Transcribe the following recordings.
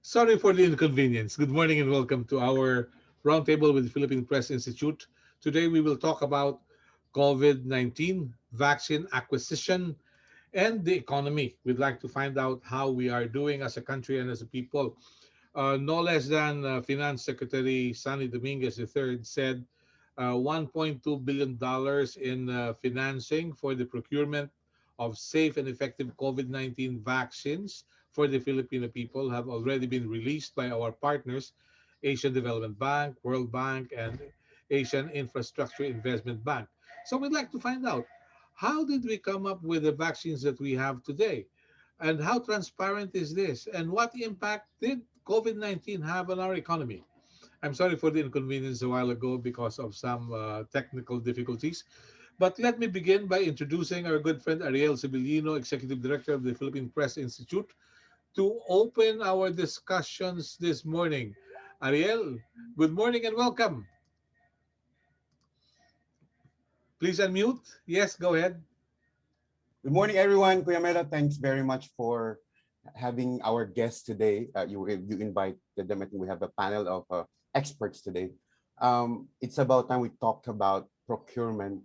Sorry for the inconvenience. Good morning and welcome to our roundtable with the Philippine Press Institute. Today we will talk about COVID-19, vaccine acquisition, and the economy. We'd like to find out how we are doing as a country and as a people. No less than Finance Secretary Sonny Dominguez III said $1.2 billion in financing for the procurement of safe and effective COVID-19 vaccines for the Filipino people have already been released by our partners, Asian Development Bank, World Bank, and Asian Infrastructure Investment Bank. So we'd like to find out, how did we come up with the vaccines that we have today? And how transparent is this? And what impact did COVID-19 have on our economy? I'm sorry for the inconvenience a while ago because of some technical difficulties. But let me begin by introducing our good friend Ariel Sibilino, Executive Director of the Philippine Press Institute, to open our discussions this morning. Ariel, good morning and welcome. Please unmute. Yes, go ahead. Good morning, everyone. Kuya Mela, thanks very much for having our guests today. You invited them. I think we have a panel of experts today. It's about time we talk about procurement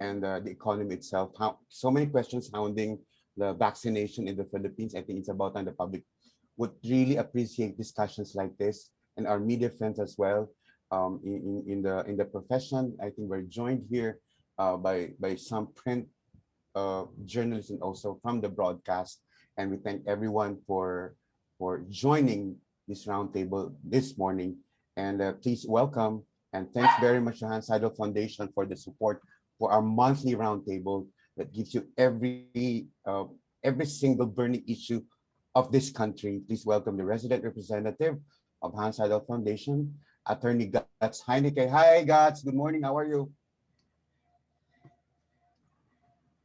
and the economy itself. How so many questions surrounding the vaccination in the Philippines. I think it's about time the public would really appreciate discussions like this, and our media friends as well. In the profession, I think we're joined here by some print journalists and also from the broadcast. And we thank everyone for joining this roundtable this morning. And please welcome and thanks very much to Hans Seidel Foundation for the support for our monthly roundtable that gives you every single burning issue of this country. Please welcome the resident representative of Hans Seidel Foundation, Attorney Gats Heineke. Hi, Gats. Good morning. How are you?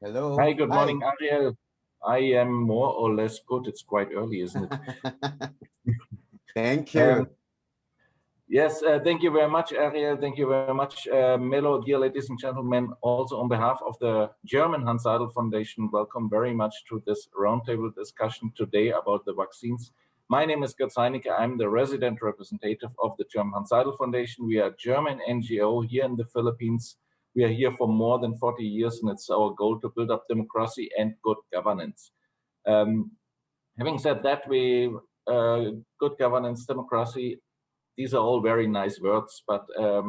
Hello. Hi, good Hi. morning, Ariel. I am more or less good. It's quite early, isn't it? Thank you. Yes, thank you very much, Ariel. Thank you very much, Melo. Dear ladies and gentlemen, also on behalf of the German Hans Seidel Foundation, welcome very much to this roundtable discussion today about the vaccines. My name is Gerd Seinecke. I'm the resident representative of the German Hans Seidel Foundation. We are a German NGO here in the Philippines. We are here for more than 40 years, and it's our goal to build up democracy and good governance. Having said that, good governance, democracy, these are all very nice words, but a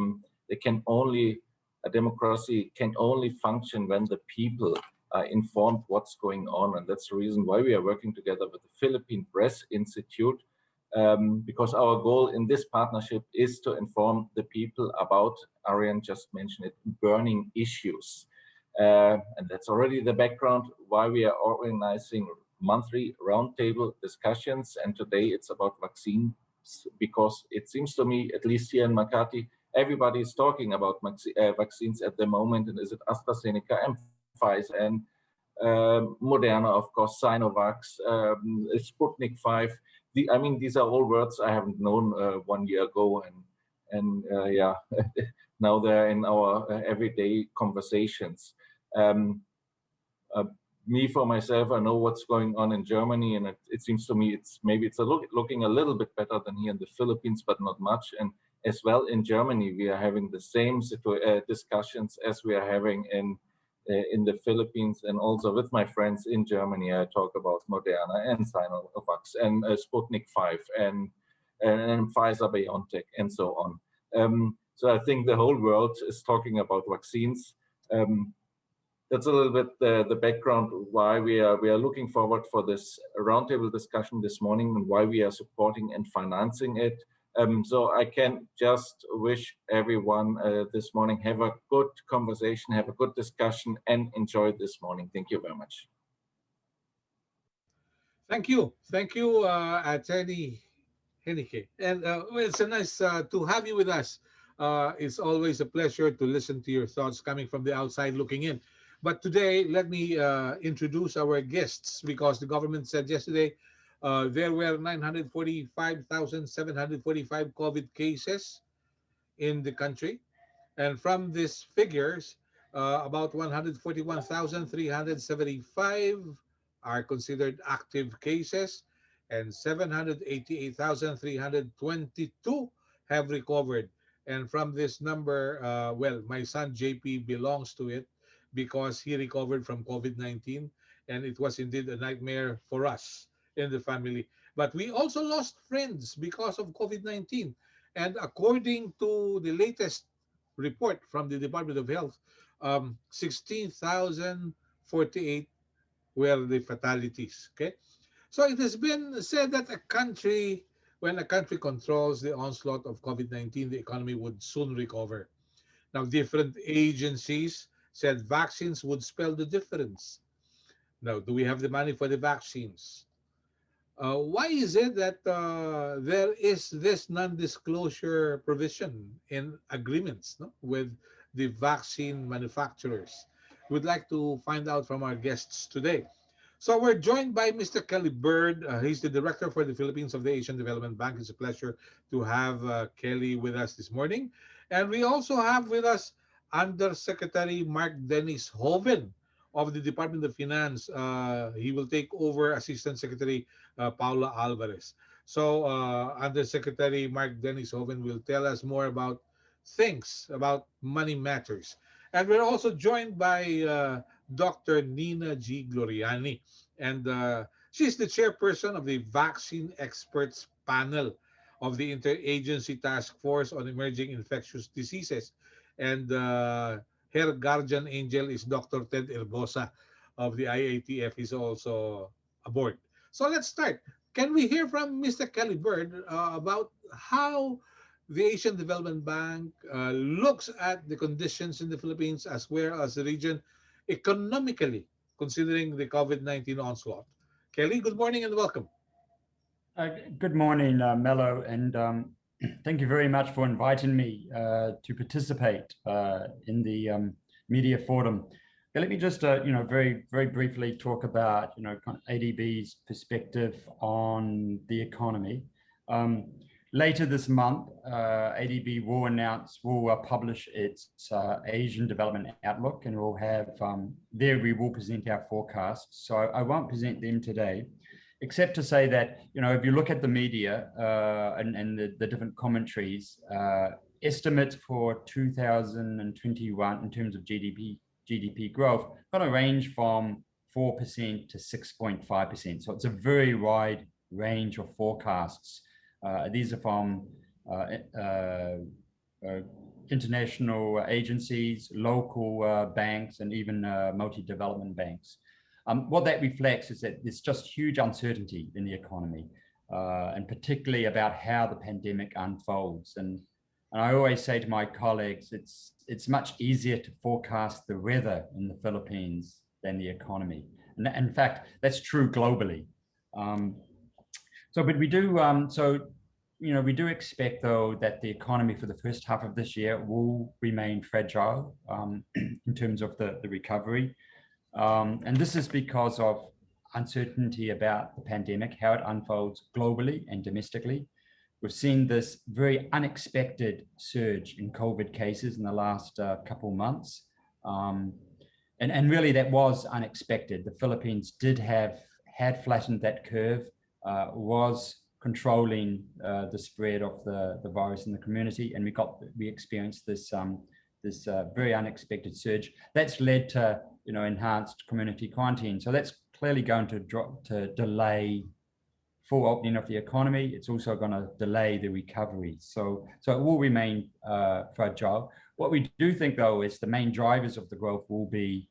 democracy can only function when the people are informed what's going on. And that's the reason why we are working together with the Philippine Press Institute, because our goal in this partnership is to inform the people about, Ariane just mentioned it, burning issues. And that's already the background why we are organizing monthly roundtable discussions. And today it's about vaccines, because it seems to me, at least here in Makati, everybody is talking about vaccines at the moment. And is it AstraZeneca and Pfizer and Moderna, of course, Sinovac, Sputnik 5. These are all words I haven't known 1 year ago, and now they're in our everyday conversations. Me, for myself, I know what's going on in Germany, and it seems to me it's looking a little bit better than here in the Philippines, but not much. And as well in Germany, we are having the same discussions as we are having in the Philippines, and also with my friends in Germany. I talk about Moderna and Sinovac and Sputnik 5 and Pfizer-BioNTech and so on. So I think the whole world is talking about vaccines. That's a little bit the background why we are looking forward for this roundtable discussion this morning and why we are supporting and financing it. So I can just wish everyone this morning have a good conversation, have a good discussion, and enjoy this morning. Thank you very much. Thank you. Thank you, Attorney Henike. And it's a nice to have you with us. It's always a pleasure to listen to your thoughts coming from the outside looking in. But today, let me introduce our guests, because the government said yesterday there were 945,745 COVID cases in the country. And from these figures, about 141,375 are considered active cases, and 788,322 have recovered. And from this number, well, my son JP belongs to it because he recovered from COVID-19, and it was indeed a nightmare for us in the family. But we also lost friends because of COVID-19. And according to the latest report from the Department of Health, 16,048 were the fatalities. Okay, so it has been said that when a country controls the onslaught of COVID-19, the economy would soon recover. Now, different agencies said vaccines would spell the difference. Now, do we have the money for the vaccines? Why is it that there is this non-disclosure provision in agreements, no, with the vaccine manufacturers? We'd like to find out from our guests today. So we're joined by Mr. Kelly Bird. He's the director for the Philippines of the Asian Development Bank. It's a pleasure to have Kelly with us this morning. And we also have with us Undersecretary Mark Dennis Hoven of the Department of Finance. He will take over Assistant Secretary Paula Alvarez. So Undersecretary Mark Dennis Hoven will tell us more about things about money matters. And we're also joined by Dr. Nina G. Gloriani. And she's the chairperson of the Vaccine Experts Panel of the Interagency Task Force on Emerging Infectious Diseases. And her guardian angel is Dr. Ted Erbosa of the IATF. He's also aboard. So let's start. Can we hear from Mr. Kelly Bird about how the Asian Development Bank looks at the conditions in the Philippines as well as the region economically, considering the COVID-19 onslaught? Kelly, good morning and welcome. Good morning, Mello, and thank you very much for inviting me to participate in the media forum. Let me just, very briefly talk about, kind of ADB's perspective on the economy. Later this month, ADB will publish its Asian Development Outlook, and we'll have, there we will present our forecasts. So I won't present them today, except to say that, if you look at the media and the different commentaries, estimates for 2021 in terms of GDP growth going to range from 4% to 6.5%. So it's a very wide range of forecasts. These are from international agencies, local banks, and even multi-development banks. What that reflects is that there's just huge uncertainty in the economy, and particularly about how the pandemic unfolds. And I always say to my colleagues, it's much easier to forecast the weather in the Philippines than the economy. And in fact, that's true globally. But we do, we do expect, though, that the economy for the first half of this year will remain fragile in terms of the recovery. And this is because of uncertainty about the pandemic, how it unfolds globally and domestically. We've seen this very unexpected surge in COVID cases in the last couple months. And really that was unexpected. The Philippines had flattened that curve, was controlling the spread of the virus in the community, and we experienced this very unexpected surge. That's led to enhanced community quarantine. So that's clearly going to delay full opening of the economy. It's also going to delay the recovery. So it will remain fragile. What we do think, though, is the main drivers of the growth will be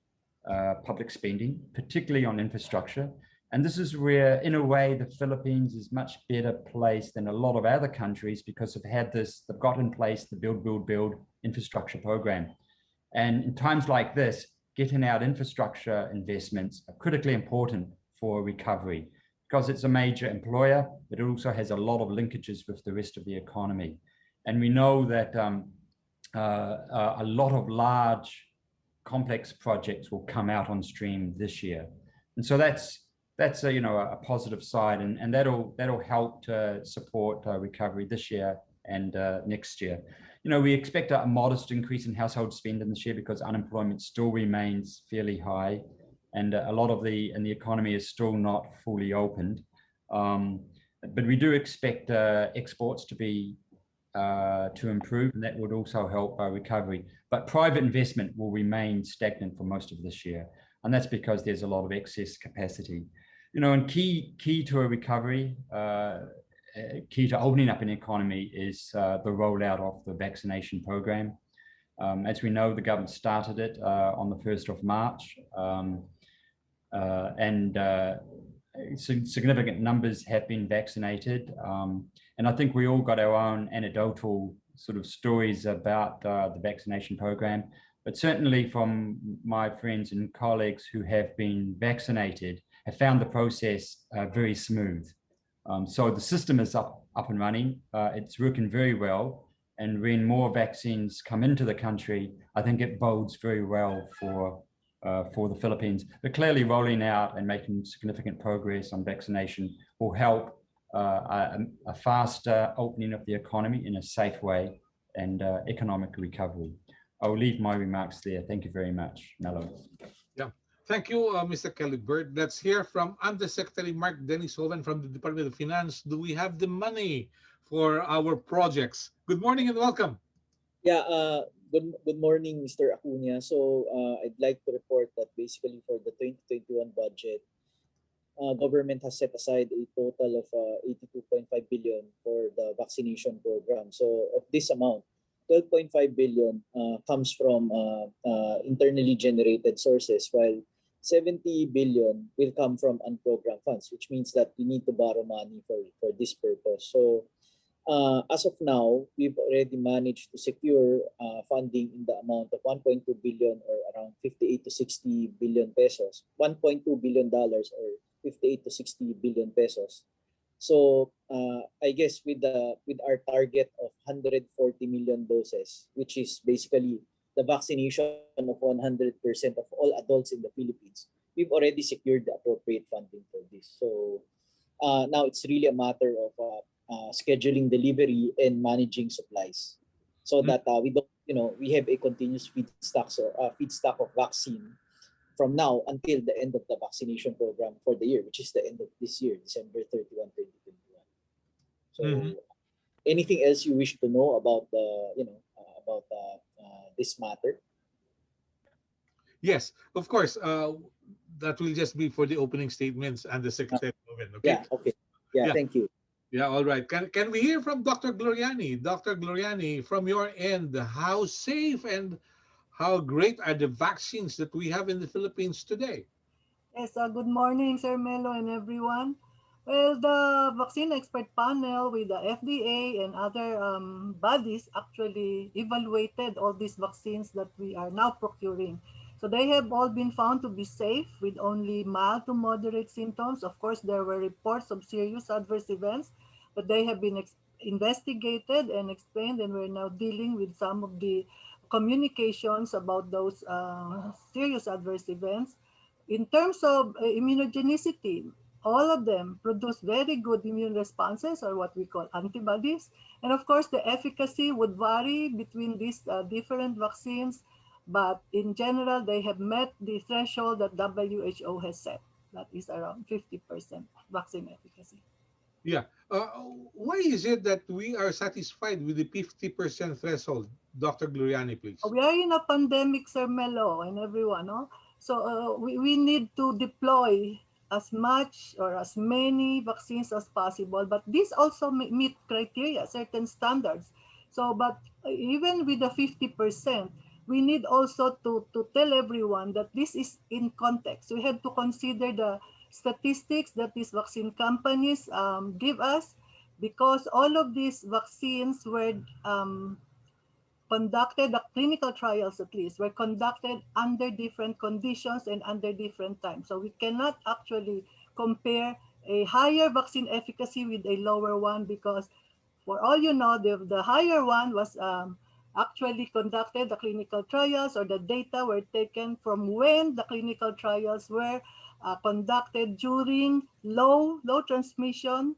public spending, particularly on infrastructure. And this is where, in a way, the Philippines is much better placed than a lot of other countries because they've got in place the Build infrastructure program. And in times like this, getting out infrastructure investments are critically important for recovery because it's a major employer, but it also has a lot of linkages with the rest of the economy. And we know that a lot of large, complex projects will come out on stream this year. And so that's a positive side, and that'll help to support recovery this year and next year. We expect a modest increase in household spending this year because unemployment still remains fairly high, and a lot of the economy is still not fully opened. Um, but we do expect exports to be to improve, and that would also help recovery. But private investment will remain stagnant for most of this year, and that's because there's a lot of excess capacity. You know, and key to a recovery, key to opening up an economy is the rollout of the vaccination program. As we know, the government started it on the 1st of March, and significant numbers have been vaccinated. And I think we all got our own anecdotal sort of stories about the vaccination program. But certainly from my friends and colleagues who have been vaccinated, have found the process very smooth. So the system is up and running. It's working very well. And when more vaccines come into the country, I think it bodes very well for the Philippines. But clearly rolling out and making significant progress on vaccination will help a faster opening of the economy in a safe way and economic recovery. I will leave my remarks there. Thank you very much, Mello. Yeah. Thank you, Mr. Kelly Bird. Let's hear from Undersecretary Mark Dennis Hoven from the Department of Finance. Do we have the money for our projects? Good morning and welcome. Yeah, good morning, Mr. Acuna. So I'd like to report that basically for the 2021 budget, government has set aside a total of 82.5 billion for the vaccination program. So of this amount, 12.5 billion comes from internally generated sources, while 70 billion will come from unprogrammed funds, which means that we need to borrow money for this purpose. So as of now, we've already managed to secure funding in the amount of 1.2 billion or around 58 to 60 billion pesos, $1.2 billion or 58 to 60 billion pesos. So I guess with our target of 140 million doses, which is basically the vaccination of 100% of all adults in the Philippines, we've already secured the appropriate funding for this. So now it's really a matter of scheduling delivery and managing supplies, so that we don't, we have a continuous feedstock of vaccine from now until the end of the vaccination program for the year, which is the end of this year, December 31, 2021. So, anything else you wish to know about about this matter? Yes, of course. That will just be for the opening statements and the Secretary Hoven. Okay. Yeah. Okay. Yeah. Yeah. Thank you. Yeah, all right. Can we hear from Dr. Gloriani? Dr. Gloriani, from your end, how safe and how great are the vaccines that we have in the Philippines today? Yes, good morning, Sir Melo and everyone. Well, the vaccine expert panel with the FDA and other bodies actually evaluated all these vaccines that we are now procuring. So they have all been found to be safe with only mild to moderate symptoms. Of course, there were reports of serious adverse events, but they have been investigated and explained, and we're now dealing with some of the communications about those serious adverse events. In terms of immunogenicity, all of them produce very good immune responses, or what we call antibodies. And of course, the efficacy would vary between these different vaccines, but in general, they have met the threshold that WHO has set. That is around 50% vaccine efficacy. Yeah. Why is it that we are satisfied with the 50% threshold? Dr. Gloriani, please. We are in a pandemic, Sir Melo, and everyone, no? So we need to deploy as much or as many vaccines as possible, but these also meet criteria, certain standards. So, but even with the 50%, we need also to tell everyone that this is in context. We have to consider the statistics that these vaccine companies give us, because all of these vaccines were conducted, the clinical trials at least, were conducted under different conditions and under different times. So we cannot actually compare a higher vaccine efficacy with a lower one, because for all you know, the higher one was actually conducted, the clinical trials or the data were taken from when the clinical trials were conducted during low transmission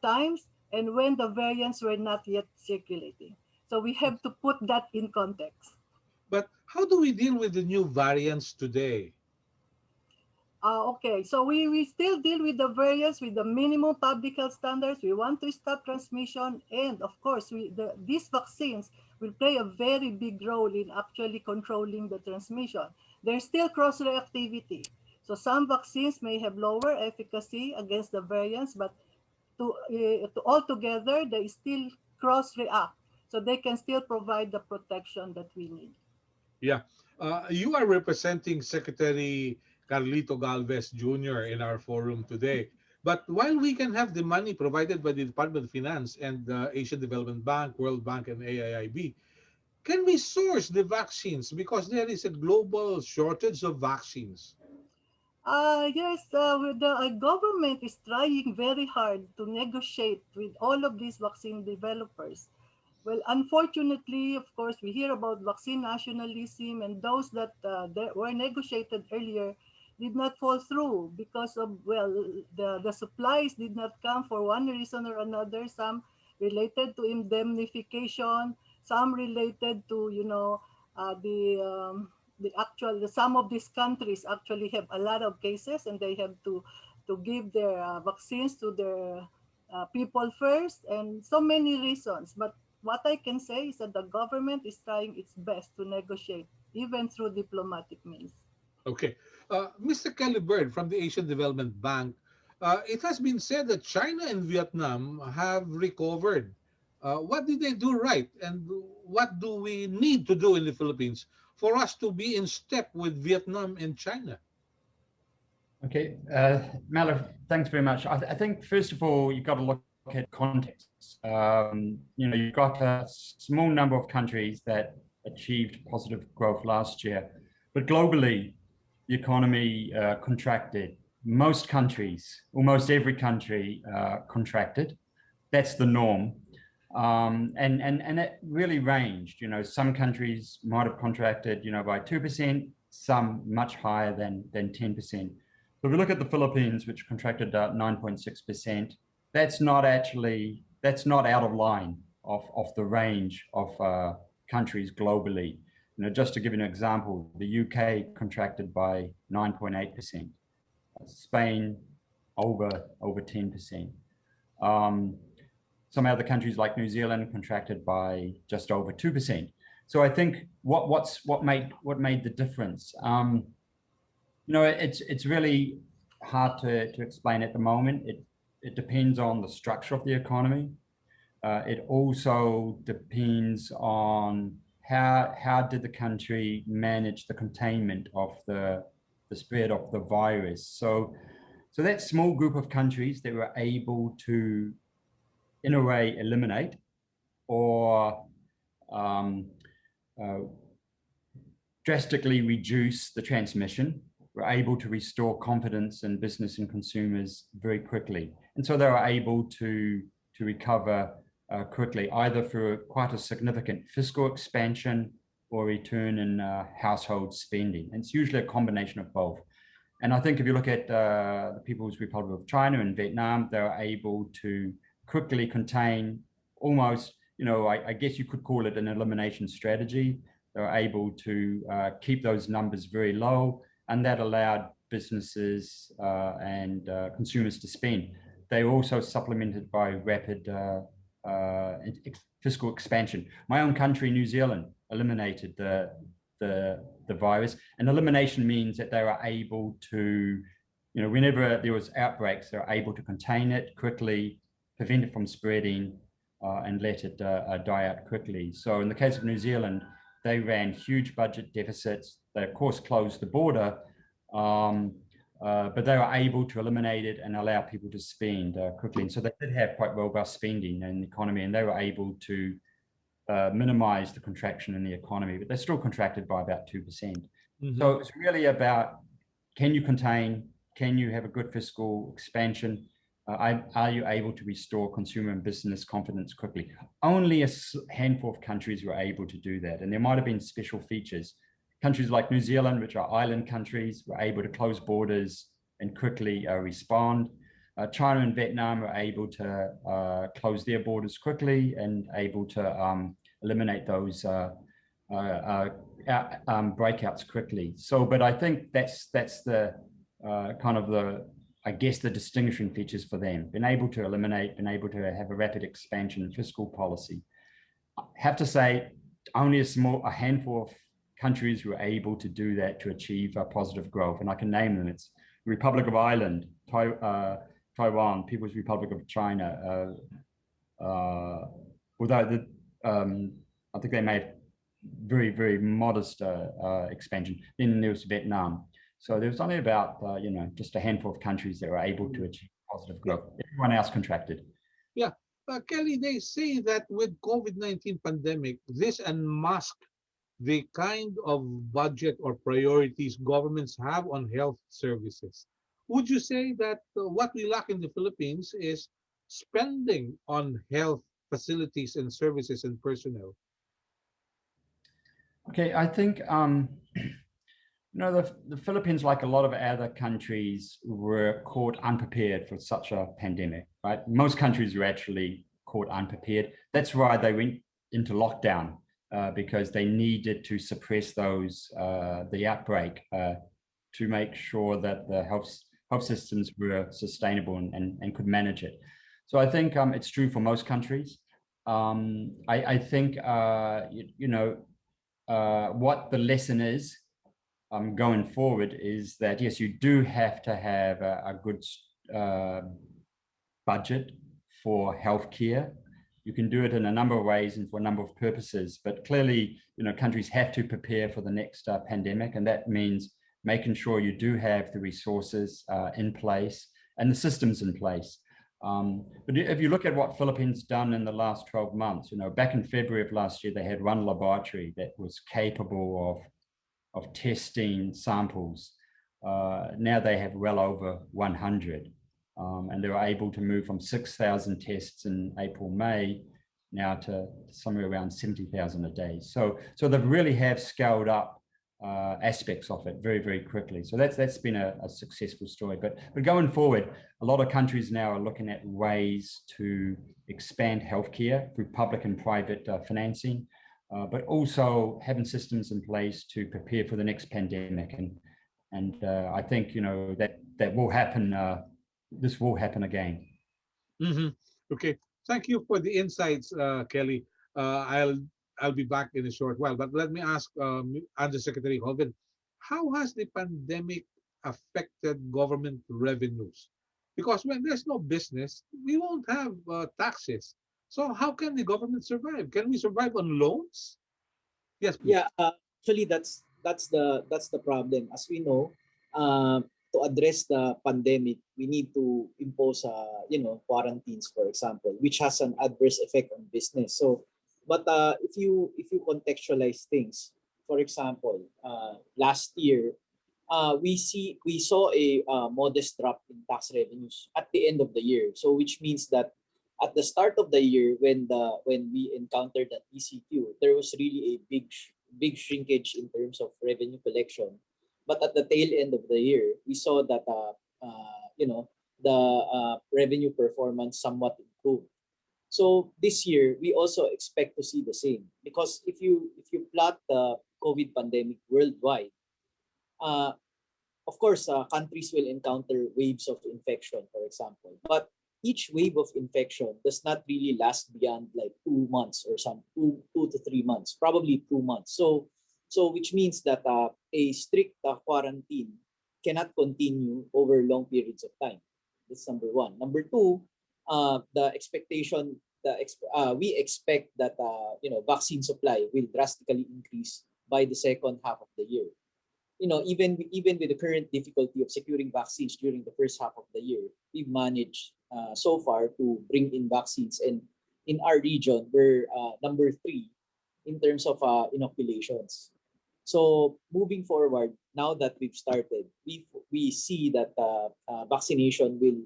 times and when the variants were not yet circulating. So we have to put that in context. But how do we deal with the new variants today? Okay, so we still deal with the variants with the minimum public health standards. We want to stop transmission, and of course, these vaccines will play a very big role in actually controlling the transmission. There's still cross-reactivity. So some vaccines may have lower efficacy against the variants, but to altogether, they still cross-react. So they can still provide the protection that we need. Yeah. You are representing Secretary Carlito Galvez Jr. in our forum today. But while we can have the money provided by the Department of Finance and the Asian Development Bank, World Bank, and AIIB, can we source the vaccines because there is a global shortage of vaccines? Yes, the government is trying very hard to negotiate with all of these vaccine developers. Well, unfortunately, of course, we hear about vaccine nationalism, and those that were negotiated earlier did not fall through because of, well, the supplies did not come for one reason or another. Some related to indemnification, some related to, some of these countries actually have a lot of cases, and they have to give their vaccines to their people first, and so many reasons. But what I can say is that the government is trying its best to negotiate, even through diplomatic means. Okay. Mr. Kelly Bird from the Asian Development Bank, it has been said that China and Vietnam have recovered. What did they do right? And what do we need to do in the Philippines for us to be in step with Vietnam and China? Okay, Malif, thanks very much. I think first of all, you've got to look at context. You've got a small number of countries that achieved positive growth last year, but globally, the economy contracted. Most countries, almost every country, contracted. That's the norm. And it really ranged. Some countries might have contracted, by 2%, some much higher than 10%. So if we look at the Philippines, which contracted 9.6%, that's not out of line of the range of countries globally. Just to give you an example, the UK contracted by 9.8%, Spain over 10%. Some other countries like New Zealand contracted by just over 2%. So I think what made the difference? It's really hard to explain at the moment. It depends on the structure of the economy. It also depends on how did the country manage the containment of the spread of the virus. So that small group of countries that were able to, in a way, eliminate or drastically reduce the transmission, were able to restore confidence in business and consumers very quickly. And so they were able to recover quickly, either through quite a significant fiscal expansion or return in household spending. And it's usually a combination of both. And I think if you look at the People's Republic of China and Vietnam, they were able to quickly contain almost, I guess you could call it an elimination strategy. They were able to keep those numbers very low, and that allowed businesses and consumers to spend. They were also supplemented by rapid fiscal expansion. My own country, New Zealand, eliminated the virus. And elimination means that they were able to, whenever there was outbreaks, they were able to contain it quickly, prevent it from spreading, and let it die out quickly. So in the case of New Zealand, they ran huge budget deficits. They, of course, closed the border, but they were able to eliminate it and allow people to spend quickly. And so they did have quite robust spending in the economy, and they were able to minimize the contraction in the economy, but they're still contracted by about 2%. Mm-hmm. So it's really about, can you contain, can you have a good fiscal expansion? Are you able to restore consumer and business confidence quickly? Only a handful of countries were able to do that. And there might have been special features. Countries like New Zealand, which are island countries, were able to close borders and quickly respond. China and Vietnam were able to close their borders quickly and able to eliminate those breakouts quickly. So, but I think that's the kind of I guess, the distinguishing features for them. Been able to eliminate, been able to have a rapid expansion in fiscal policy. I have to say, only a handful of countries were able to do that to achieve a positive growth, and I can name them. It's the Republic of Ireland, Taiwan, People's Republic of China. Although I think they made very, very modest expansion. Then there was Vietnam. So there was only about, just a handful of countries that were able to achieve positive growth. Everyone else contracted. Yeah. Kelly, they say that with COVID-19 pandemic, this unmasked the kind of budget or priorities governments have on health services. Would you say that what we lack in the Philippines is spending on health facilities and services and personnel? Okay, I think the Philippines, like a lot of other countries, were caught unprepared for such a pandemic, right? Most countries were actually caught unprepared. That's why they went into lockdown, because they needed to suppress the outbreak, to make sure that the health systems were sustainable and could manage it. So I think it's true for most countries. I think what the lesson is going forward is that, yes, you do have to have a good budget for healthcare. You can do it in a number of ways and for a number of purposes, but clearly, countries have to prepare for the next pandemic, and that means making sure you do have the resources in place and the systems in place. But if you look at what Philippines done in the last 12 months, back in February of last year, they had one laboratory that was capable of testing samples. Now they have well over 100. And they were able to move from 6,000 tests in April, May, now to somewhere around 70,000 a day. So they really have scaled up aspects of it very, very quickly. So that's been a successful story. But going forward, a lot of countries now are looking at ways to expand healthcare through public and private financing, but also having systems in place to prepare for the next pandemic. And I think that will happen. This will happen again. Mm-hmm. Okay. Thank you for the insights, Kelly. I'll be back in a short while, but let me ask Undersecretary Hovind, how has the pandemic affected government revenues? Because when there's no business, we won't have taxes. So how can the government survive? Can we survive on loans? Yes, please. Yeah, actually, that's the problem. As we know, to address the pandemic, we need to impose, quarantines, for example, which has an adverse effect on business. So, but if you contextualize things, for example, last year, we saw a modest drop in tax revenues at the end of the year. So, which means that at the start of the year, when we encountered an ECQ, there was really a big shrinkage in terms of revenue collection. But at the tail end of the year, we saw that the revenue performance somewhat improved. So this year, we also expect to see the same, because if you plot the COVID pandemic worldwide, uh, of course, countries will encounter waves of infection, for example. But each wave of infection does not really last beyond like 2 months or some 2 to 3 months, probably 2 months. So which means that a strict quarantine cannot continue over long periods of time. That's number one. Number two, the expectation, we expect that vaccine supply will drastically increase by the second half of the year. Even with the current difficulty of securing vaccines during the first half of the year, we've managed so far to bring in vaccines. And in our region, we're number 3 in terms of inoculations. So moving forward, now that we've started, we see that vaccination will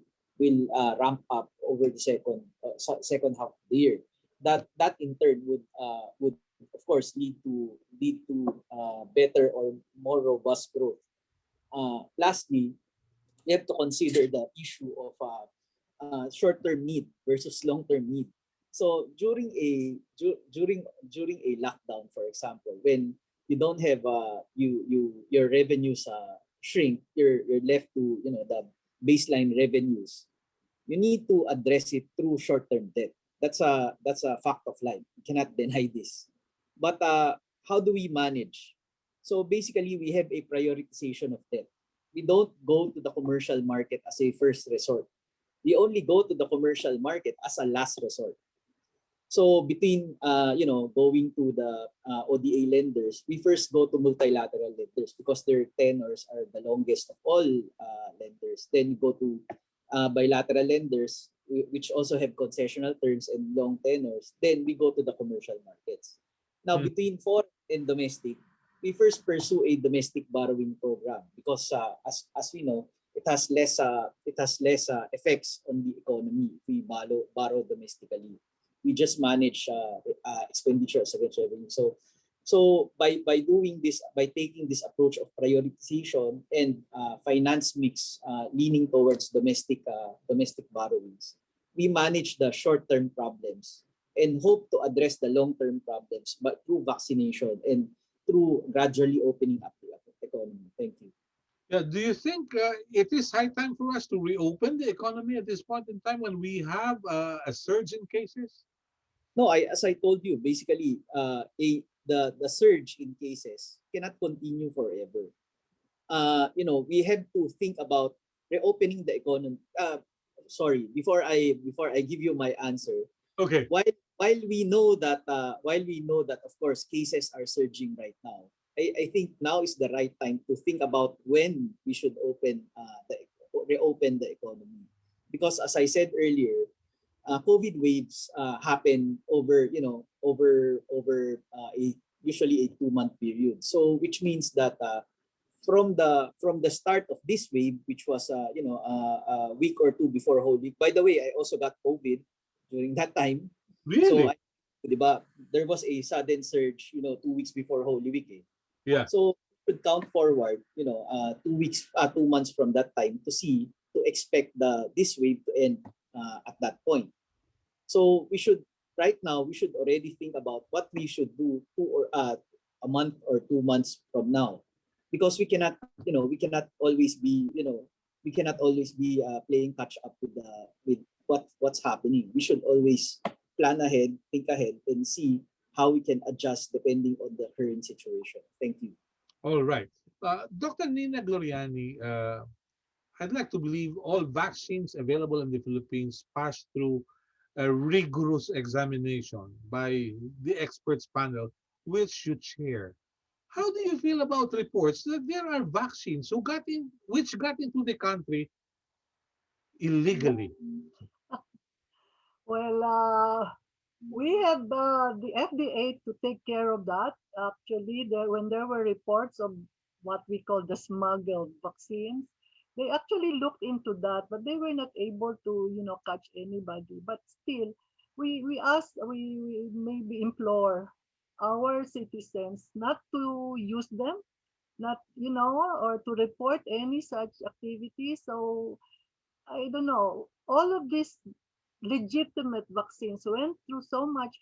ramp up over the second half of the year. That in turn would of course lead to better or more robust growth. Lastly, we have to consider the issue of short-term need versus long-term need. So during a lockdown, for example, when you don't have your revenues shrink, you're left to, the baseline revenues. You need to address it through short-term debt. That's a fact of life. You cannot deny this. But how do we manage? So basically, we have a prioritization of debt. We don't go to the commercial market as a first resort. We only go to the commercial market as a last resort. So between going to the ODA lenders, we first go to multilateral lenders because their tenors are the longest of all lenders. Then go to bilateral lenders, which also have concessional terms and long tenors. Then we go to the commercial markets. Now Mm. between foreign and domestic, we first pursue a domestic borrowing program because as we know, it has less effects on the economy if we borrow domestically. We just manage expenditures against revenue. So by doing this, by taking this approach of prioritization and finance mix leaning towards domestic borrowings, we manage the short-term problems and hope to address the long-term problems, but through vaccination and through gradually opening up the economy. Thank you. Yeah, do you think it is high time for us to reopen the economy at this point in time when we have a surge in cases? No, as I told you, basically, the surge in cases cannot continue forever. We have to think about reopening the economy. Sorry, before I give you my answer, Okay. while we know that of course cases are surging right now, I think now is the right time to think about when we should reopen the economy, because as I said earlier, COVID waves happen over a usually a 2 month period. So which means that from the start of this wave, which was a week or two before Holy Week. By the way, I also got COVID during that time. So Really? diba, there was a sudden surge, 2 weeks before Holy Week. Eh. Yeah. So we could count forward, 2 months from that time to expect this wave to end at that point. So right now we should already think about what we should do a month or 2 months from now, because we cannot always be playing catch up with what's happening. We should always plan ahead, think ahead, and see how we can adjust depending on the current situation. Thank you. All right. Dr. Nina Gloriani, I'd like to believe all vaccines available in the Philippines pass through a rigorous examination by the experts panel, which you chair. How do you feel about reports that there are vaccines which got into the country illegally? Well, we have the FDA to take care of that. Actually, when there were reports of what we call the smuggled vaccines, they actually looked into that, but they were not able to, catch anybody. But still, we maybe implore our citizens not to use them, not, or to report any such activity. So I don't know. All of these legitimate vaccines went through so much,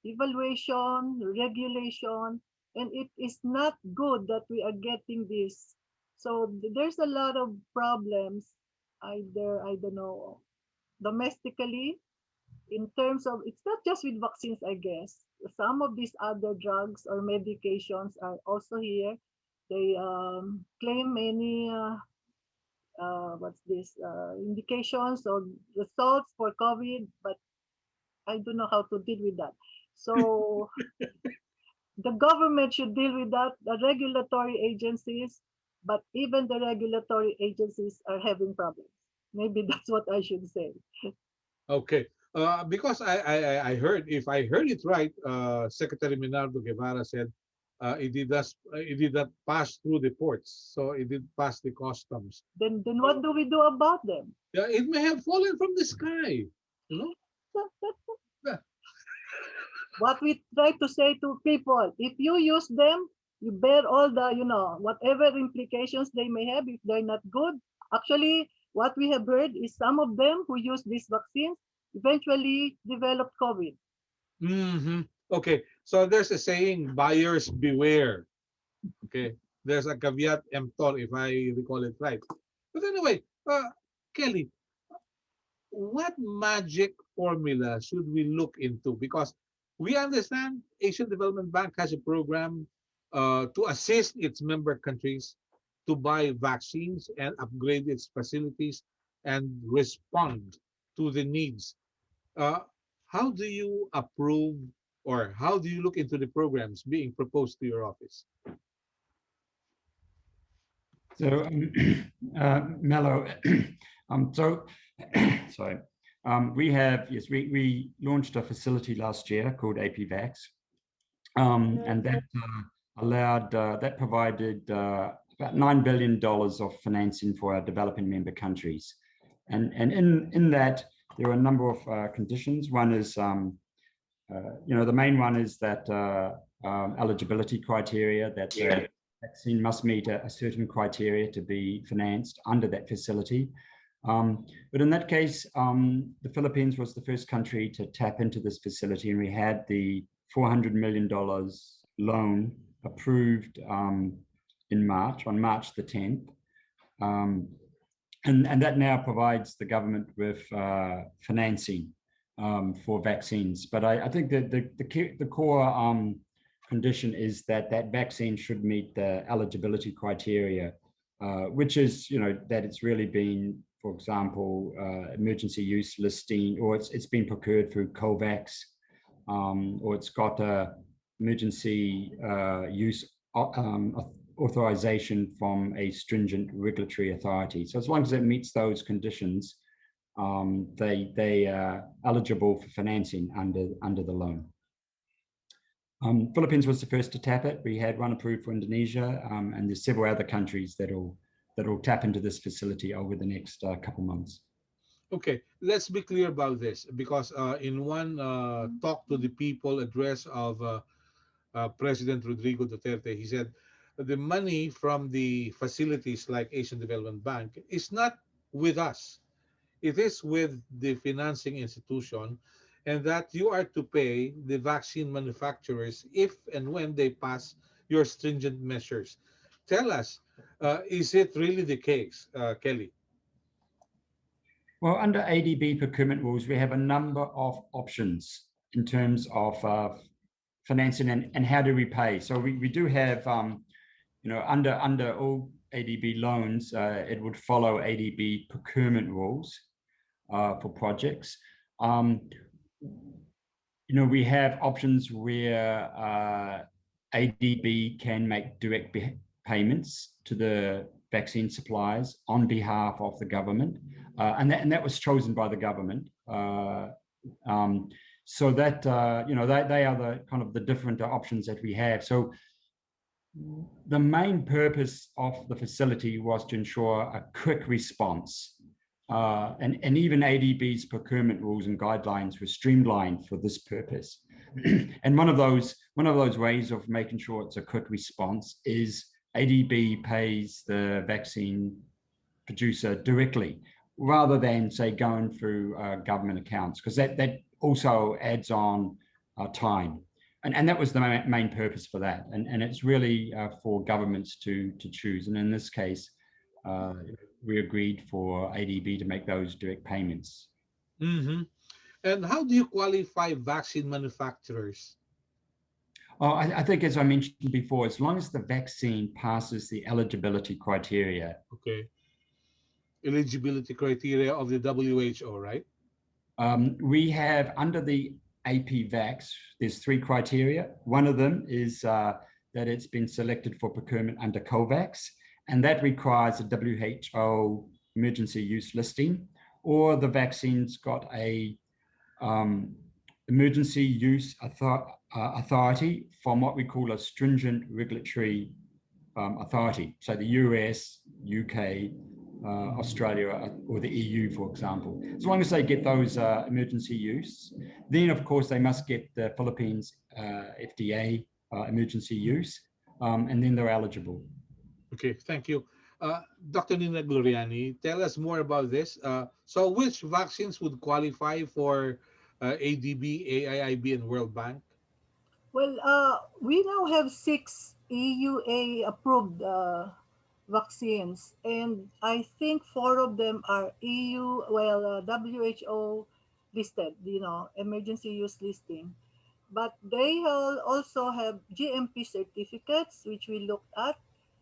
evaluation, regulation, and it is not good that we are getting this. So there's a lot of problems, either, I don't know, domestically, in terms of, it's not just with vaccines, I guess. Some of these other drugs or medications are also here. They claim many what's this indications or results for COVID, but I don't know how to deal with that. So the government should deal with that, the regulatory agencies, but even the regulatory agencies are having problems. Maybe that's what I should say. Okay. Because I heard, if I heard it right, Secretary Minardo Guevara said it did not pass through the ports, so it did pass the customs. Then what do we do about them? Yeah, it may have fallen from the sky. You know? Yeah. What we try to say to people, if you use them, you bear all the, whatever implications they may have if they're not good. Actually, what we have heard is some of them who use these vaccines eventually developed COVID. Okay. So there's a saying, buyers beware. Okay. There's a caveat emptor, if I recall it right. But anyway, Kelly, what magic formula should we look into? Because we understand Asian Development Bank has a program to assist its member countries to buy vaccines and upgrade its facilities and respond to the needs. Uh, how do you approve or how do you look into the programs being proposed to your office? So, Mello, so, sorry, we have, yes, we launched a facility last year called APVAX, and that that provided about $9 billion of financing for our developing member countries. And in that, there are a number of conditions. One is, the main one is that eligibility criteria, that the vaccine must meet a certain criteria to be financed under that facility. But in that case, the Philippines was the first country to tap into this facility, and we had the $400 million loan approved in March, on March the 10th. And that now provides the government with financing for vaccines. But I think that the core condition is that that vaccine should meet the eligibility criteria, which is, that it's really been, for example, emergency use listing, or it's been procured through COVAX, or it's got a emergency use authorization from a stringent regulatory authority. So as long as it meets those conditions, they are eligible for financing under the loan. Philippines was the first to tap it. We had one approved for Indonesia, and there's several other countries that'll tap into this facility over the next couple months. Okay, let's be clear about this because in one talk to the people address of President Rodrigo Duterte, he said the money from the facilities like Asian Development Bank is not with us. It is with the financing institution, and that you are to pay the vaccine manufacturers if and when they pass your stringent measures. Tell us, is it really the case, Kelly? Well, under ADB procurement rules, we have a number of options in terms of financing and how to repay. So we do have, under all ADB loans, it would follow ADB procurement rules for projects. We have options where ADB can make direct payments to the vaccine suppliers on behalf of the government, and that was chosen by the government. So that they are the kind of the different options that we have. So the main purpose of the facility was to ensure a quick response. And even ADB's procurement rules and guidelines were streamlined for this purpose. And one of those ways of making sure it's a quick response is ADB pays the vaccine producer directly, rather than, say, going through government accounts, because that also adds on time. And that was the main purpose for that. And it's really for governments to choose. And in this case, we agreed for ADB to make those direct payments. Mm-hmm. And how do you qualify vaccine manufacturers? Oh, I think, as I mentioned before, as long as the vaccine passes the eligibility criteria. Okay. Eligibility criteria of the WHO, right? We have, under the APVAX, there's 3 criteria. One of them is that it's been selected for procurement under COVAX, and that requires a WHO emergency use listing, or the vaccine's got a emergency use authority from what we call a stringent regulatory authority. So the US, UK, Australia, or the EU, for example. As long as they get those emergency use, then of course they must get the Philippines FDA emergency use, and then they're eligible. Okay, thank you. Dr. Nina Gloriani, tell us more about this. So which vaccines would qualify for ADB, AIIB, and World Bank? Well, we now have six EUA approved vaccines, and I think four of them are EU, well, WHO listed, emergency use listing. But they also have GMP certificates, which we looked at.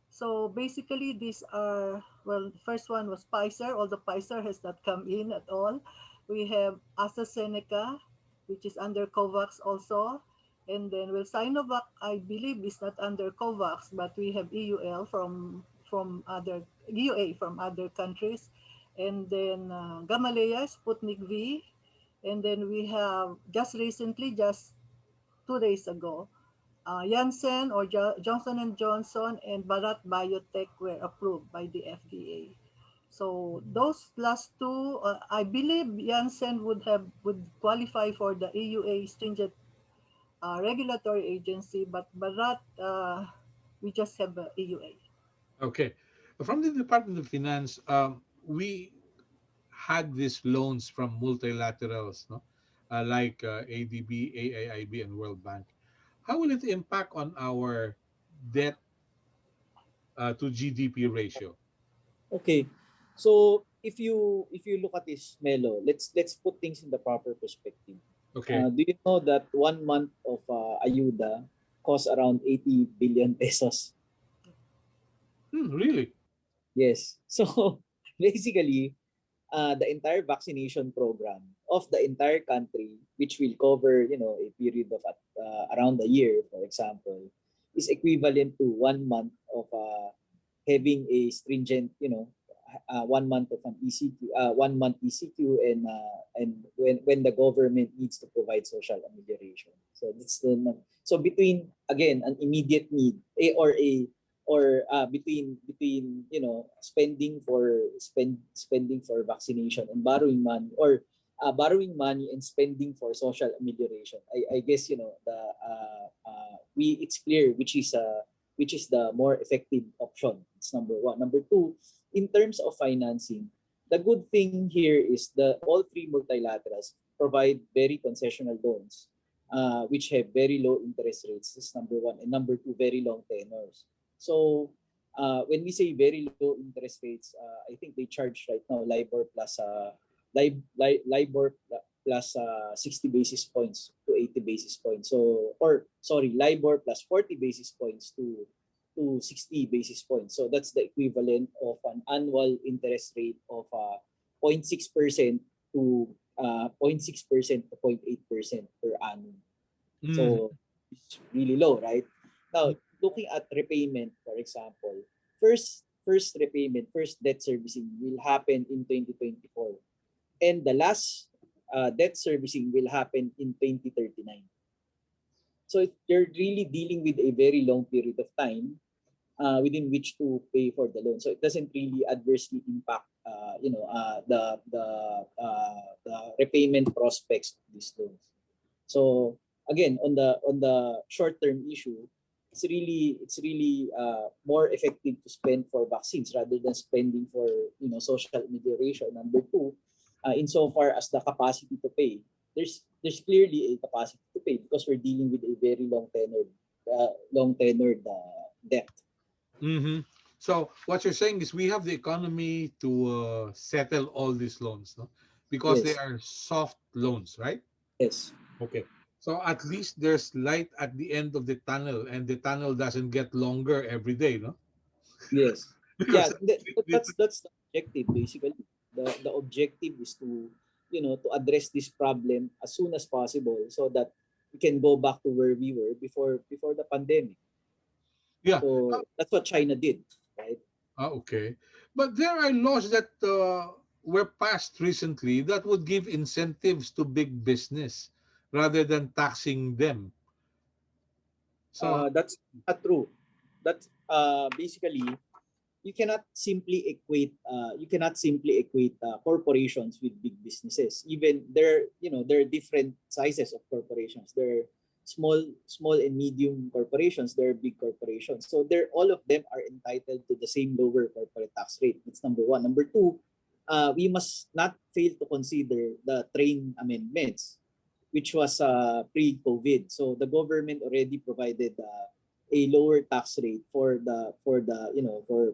So basically, these are, well, the first one was Pfizer, although Pfizer has not come in at all. We have AstraZeneca, which is under COVAX also. And then, well, Sinovac, I believe, is not under COVAX, but we have EUL from other EUA from other countries. And then Gamaleya, Sputnik V. And then we have just recently, just 2 days ago, Janssen or Johnson and Johnson and Bharat Biotech were approved by the FDA. So those last two, I believe Janssen would qualify for the EUA stringent regulatory agency, but Bharat, we just have a EUA. Okay. From the Department of Finance, we had these loans from multilaterals, no? Like ADB, AIIB, and World Bank. How will it impact on our debt to GDP ratio? Okay. So if you look at this, Melo, let's put things in the proper perspective. Okay. Do you know that 1 month of ayuda costs around 80 billion pesos? Really? Yes. So basically, the entire vaccination program of the entire country, which will cover, a period of around a year, for example, is equivalent to 1 month of having a stringent, 1 month of an ECQ, 1 month ECQ, and when the government needs to provide social amelioration. So that's so between, again, an immediate need, between spending for vaccination and borrowing money, or borrowing money and spending for social amelioration. I guess, we it's clear which is the more effective option. It's number one. Number two, in terms of financing, the good thing here is the all three multilaterals provide very concessional loans, which have very low interest rates. This is number one. And number two, very long tenors. So when we say very low interest rates, I think they charge right now LIBOR plus LIBOR plus 60 basis points to 80 basis points. So, or sorry, LIBOR plus 40 basis points to 60 basis points. So that's the equivalent of an annual interest rate of 0.6% to 0.6% to 0.8% per annum. Mm. So it's really low, right? Now, looking at repayment, for example, first repayment, first debt servicing will happen in 2024, and the last debt servicing will happen in 2039. So you're really dealing with a very long period of time within which to pay for the loan. So it doesn't really adversely impact, the repayment prospects of these loans. So again, on the short-term issue, it's really more effective to spend for vaccines rather than spending for social amelioration. Number two, insofar as the capacity to pay, there's clearly a capacity to pay because we're dealing with a very long tenured debt. Mm-hmm. So what you're saying is we have the economy to settle all these loans, no? Because they Yes, are soft loans, right? yes, Okay. So at least there's light at the end of the tunnel, and the tunnel doesn't get longer every day, no? yes. Because Yeah, that's the objective basically. The objective is to address this problem as soon as possible so that we can go back to where we were before the pandemic. yeah. So that's what China did, right? Okay. But there are laws that were passed recently that would give incentives to big business rather than taxing them. So, That's not true. That's basically you cannot simply equate corporations with big businesses. Even there are different sizes of corporations. There are small and medium corporations. There are big corporations. So all of them are entitled to the same lower corporate tax rate. That's number one. Number two, we must not fail to consider the train amendments. which was pre-COVID. So the government already provided a lower tax rate for the for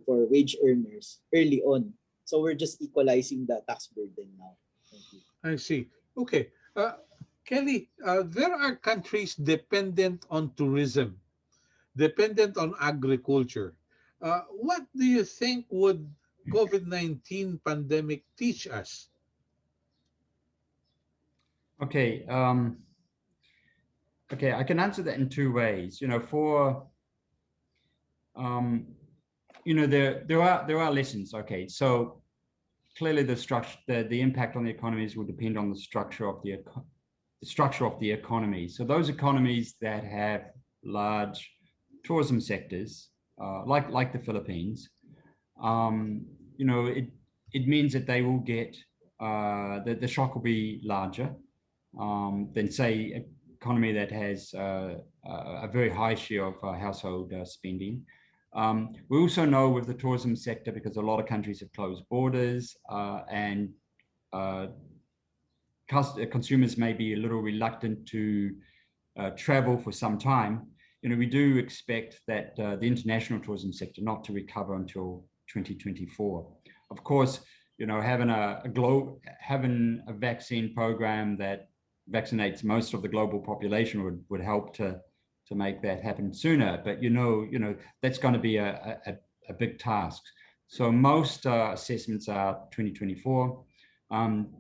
wage earners early on. So we're just equalizing the tax burden now. Thank you. I see. Okay. Kelly, there are countries dependent on tourism, dependent on agriculture. What do you think would COVID-19 pandemic teach us? Okay. Okay, I can answer that in two ways. Um, there are lessons. Okay, so clearly the structure, the impact on the economies will depend on the structure of the economy. So those economies that have large tourism sectors, like the Philippines, it means that they will get the shock will be larger than say an economy that has a very high share of household spending. We also know with the tourism sector, because a lot of countries have closed borders and consumers may be a little reluctant to travel for some time. We do expect that the international tourism sector not to recover until 2024. Of course, having a vaccine program that vaccinates most of the global population would help to make that happen sooner. But that's going to be a big task. So most assessments are 2024.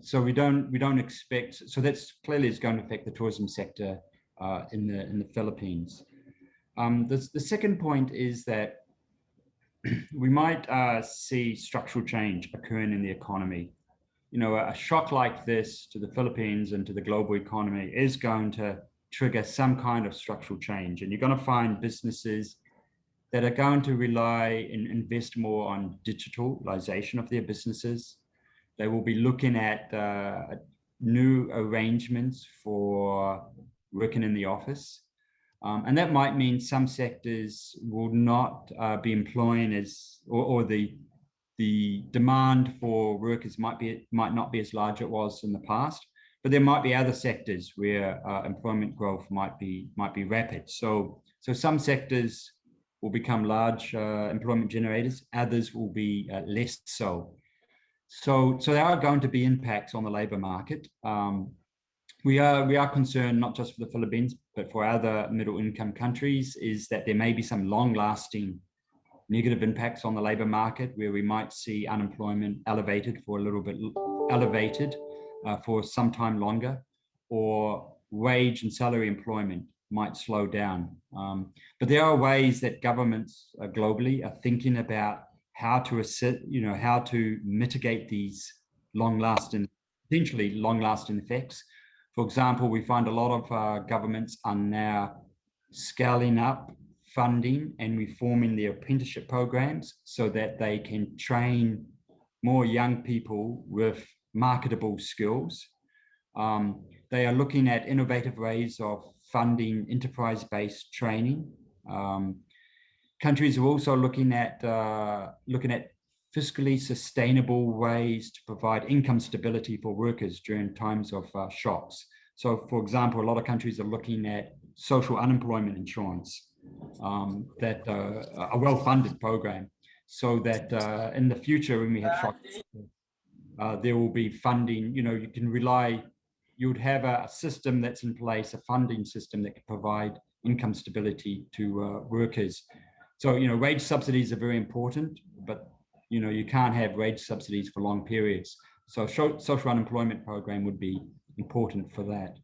So we don't expect. So that's clearly is going to affect the tourism sector in the Philippines. The second point is that we might see structural change occurring in the economy. A shock like this to the Philippines and to the global economy is going to trigger some kind of structural change. And you're going to find businesses that are going to rely and invest more on digitalization of their businesses. They will be looking at new arrangements for working in the office. And that might mean some sectors will not be employing or the demand for workers might not be as large as it was in the past, but there might be other sectors where employment growth might be rapid. So some sectors will become large employment generators, others will be less so. So there are going to be impacts on the labor market. We are concerned not just for the Philippines, but for other middle income countries, is that there may be some long-lasting negative impacts on the labor market where we might see unemployment elevated for some time longer, or wage and salary employment might slow down. But there are ways that governments globally are thinking about how to mitigate these potentially long-lasting effects. For example, we find a lot of governments are now scaling up funding and reforming their apprenticeship programs so that they can train more young people with marketable skills. They are looking at innovative ways of funding enterprise-based training. Countries are also looking at fiscally sustainable ways to provide income stability for workers during times of shocks. So, for example, a lot of countries are looking at social unemployment insurance, that a well-funded program, so that in the future, when we have shocks, there will be funding. You would have a system that's in place, a funding system that can provide income stability to workers. So, wage subsidies are very important, but you can't have wage subsidies for long periods. So social unemployment program would be important for that.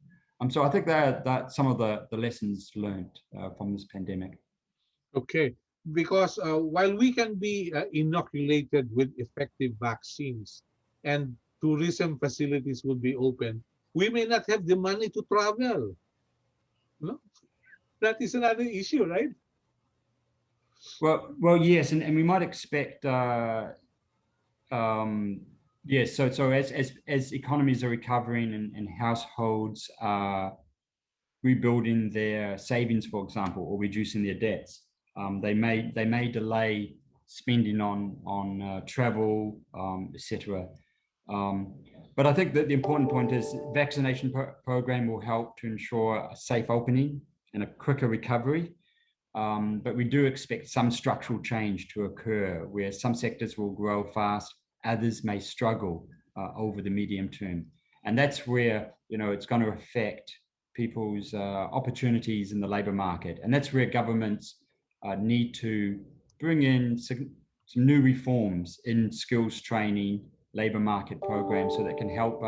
So I think that some of the lessons learned from this pandemic. Okay, because while we can be inoculated with effective vaccines and tourism facilities would be open, we may not have the money to travel. No? That is another issue, right? Well, yes, and we might expect yes. So as economies are recovering and households are rebuilding their savings, for example, or reducing their debts, they may delay spending on travel, etc. But I think that the important point is vaccination program will help to ensure a safe opening and a quicker recovery. But we do expect some structural change to occur where some sectors will grow fast, others may struggle over the medium term. And that's where, it's going to affect people's opportunities in the labor market. And that's where governments need to bring in some new reforms in skills training, labor market programs, so that can help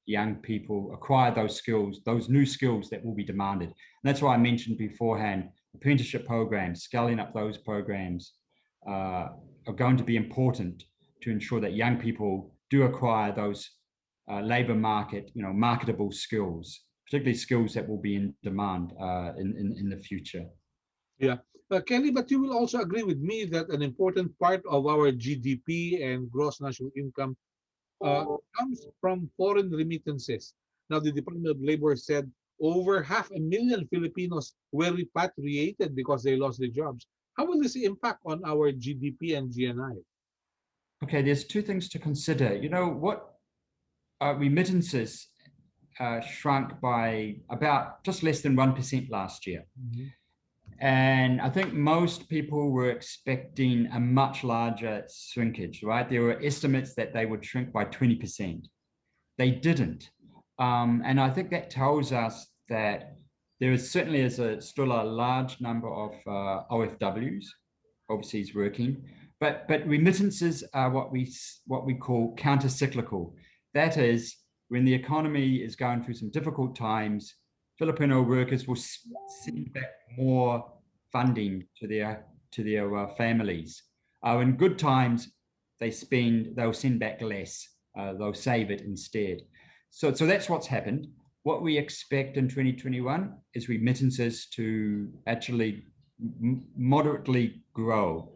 young people acquire those skills, those new skills that will be demanded. And that's why I mentioned beforehand, apprenticeship programs, scaling up those programs are going to be important to ensure that young people do acquire those labor market, marketable skills, particularly skills that will be in demand in the future. Yeah. Kelly, but you will also agree with me that an important part of our GDP and gross national income comes from foreign remittances. Now, the Department of Labor said over 500,000 Filipinos were repatriated because they lost their jobs. How will this impact on our GDP and GNI? Okay, there's two things to consider. What remittances shrunk by about just less than 1% last year. Mm-hmm. And I think most people were expecting a much larger shrinkage, right? There were estimates that they would shrink by 20%. They didn't. And I think that tells us that there is certainly still a large number of OFWs, overseas working, but remittances are what we call counter-cyclical. That is, when the economy is going through some difficult times, Filipino workers will send back more funding to their families. In good times, they'll send back less. They'll save it instead. So that's what's happened. What we expect in 2021 is remittances to actually moderately grow.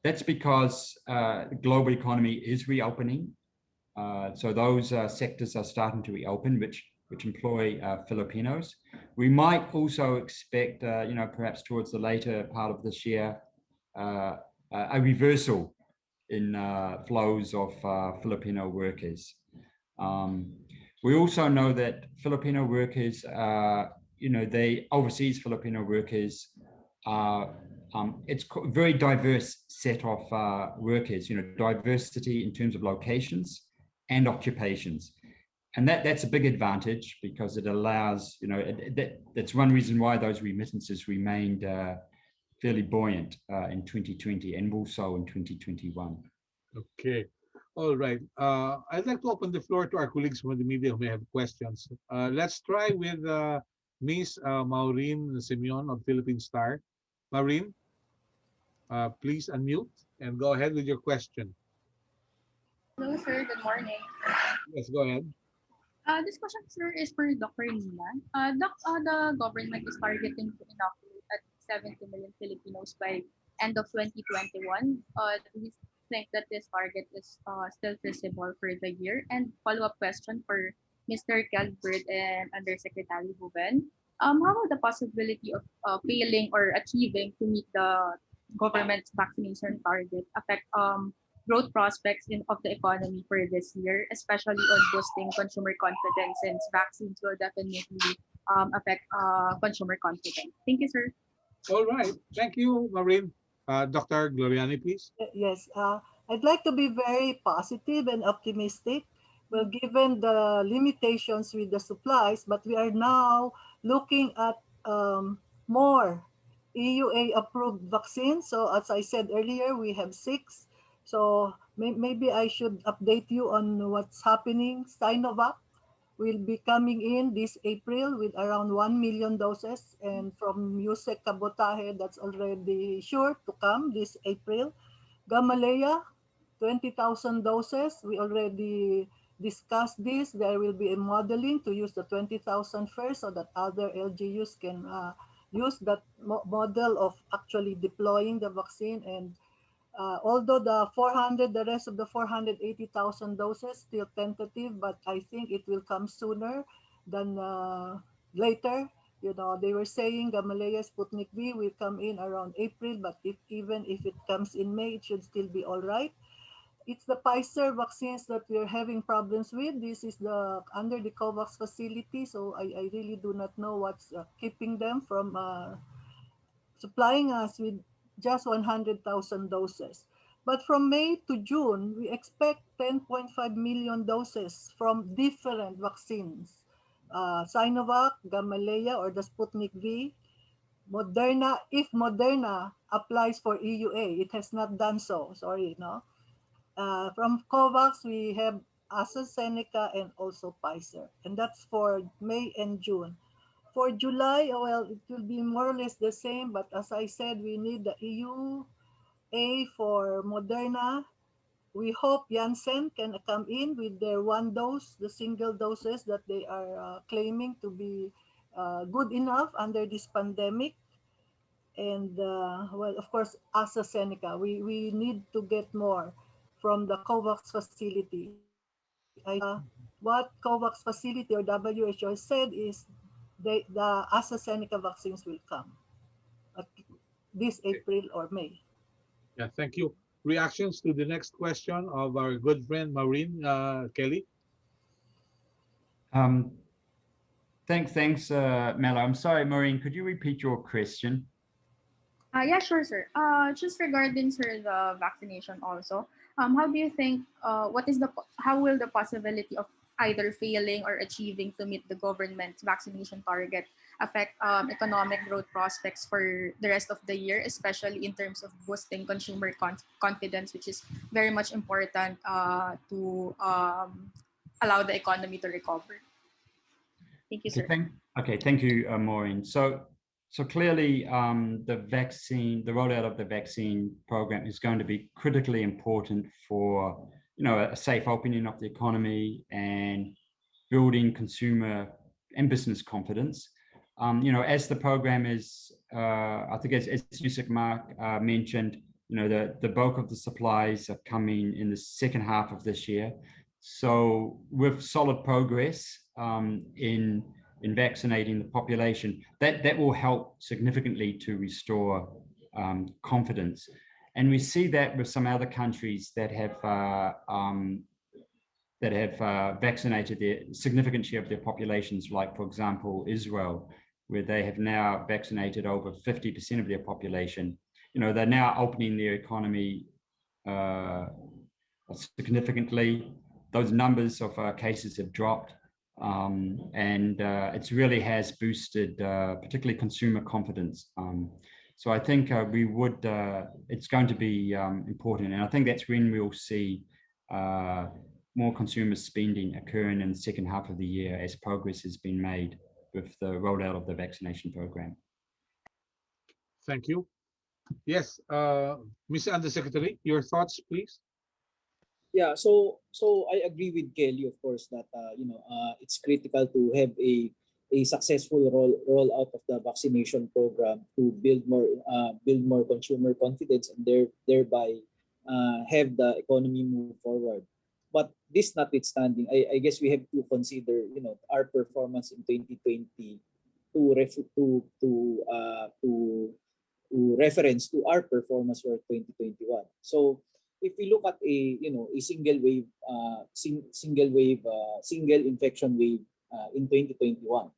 That's because the global economy is reopening. So those sectors are starting to reopen, which employ Filipinos. We might also expect, perhaps towards the later part of this year, a reversal in flows of Filipino workers. We also know that Filipino workers, overseas Filipino workers are, it's a very diverse set of workers, diversity in terms of locations and occupations. And that's a big advantage because it allows, that's one reason why those remittances remained fairly buoyant in 2020 and also in 2021. Okay. All right. I'd like to open the floor to our colleagues from the media who may have questions. Let's try with Ms. Maureen Simeon of Philippine Star. Maureen, please unmute and go ahead with your question. Hello, sir. Good morning. Yes, go ahead. This question, sir, is for Dr. Nina. The government is targeting to inoculate at 70 million Filipinos by end of 2021. Do you think that this target is still feasible for the year? And follow-up question for Mr. Calvert and Undersecretary Ruben. How will the possibility of failing or achieving to meet the government's vaccination target affect growth prospects of the economy for this year, especially on boosting consumer confidence, since vaccines will definitely affect consumer confidence? Thank you, sir. All right. Thank you, Maureen. Dr. Gloriani, please. Yes, I'd like to be very positive and optimistic. Well, given the limitations with the supplies, but we are now looking at more EUA approved vaccines. So as I said earlier, we have 6. So maybe I should update you on what's happening. Sinovac will be coming in this April with around 1 million doses. And from Yusek Kabotahe, that's already sure to come this April. Gamaleya, 20,000 doses. We already discussed this. There will be a modeling to use the 20,000 first so that other LGUs can use that model of actually deploying the vaccine. And although the rest of the 480,000 doses still tentative, but I think it will come sooner than later. They were saying Gamaleya Sputnik V will come in around April, but even if it comes in May, it should still be all right. it's the Pfizer vaccines that we're having problems with. This is the under the COVAX facility, so I really do not know what's keeping them from supplying us with just 100,000 doses. But from May to June, we expect 10.5 million doses from different vaccines. Sinovac, Gamaleya, or the Sputnik V, Moderna, if Moderna applies for EUA, it has not done so, sorry, no? From COVAX, we have AstraZeneca and also Pfizer, and that's for May and June. For July, well, it will be more or less the same, but as I said, we need the EUA for Moderna. We hope Janssen can come in with their one dose, the single doses that they are claiming to be good enough under this pandemic. And well, of course, AstraZeneca. We need to get more from the COVAX facility. What COVAX facility or WHO said is the AstraZeneca vaccines will come at this Okay. April or May. Yeah, thank you. Reactions to the next question of our good friend Maureen Kelly. Um, thanks, Mello. I'm sorry, Maureen, could you repeat your question? Yeah, sure, sir. Just regarding, sir, the vaccination also. How do you think? How will the possibility of either failing or achieving to meet the government's vaccination target affect economic growth prospects for the rest of the year, especially in terms of boosting consumer confidence, which is very much important to allow the economy to recover? Thank you, Okay, sir. thank you, Maureen. So clearly, the rollout of the vaccine program is going to be critically important for, a safe opening of the economy and building consumer and business confidence. As the program is, I think as Yusuf Mark mentioned, the bulk of the supplies are coming in the second half of this year. So with solid progress in vaccinating the population, that will help significantly to restore confidence. And we see that with some other countries that have vaccinated a significant share of their populations, like, for example, Israel, where they have now vaccinated over 50% of their population. They're now opening their economy significantly. Those numbers of cases have dropped, and it really has boosted particularly consumer confidence. So I think it's going to be important, and I think that's when we'll see more consumer spending occurring in the second half of the year as progress has been made with the rollout of the vaccination program. Thank you. Yes, Mr. Undersecretary, your thoughts, please. Yeah, so I agree with Kelly, of course, that it's critical to have a successful rollout of the vaccination program to build more consumer confidence, and thereby have the economy move forward. But this notwithstanding, I guess we have to consider our performance in 2020 to reference to our performance for 2021. So if we look at a single infection wave in 2021,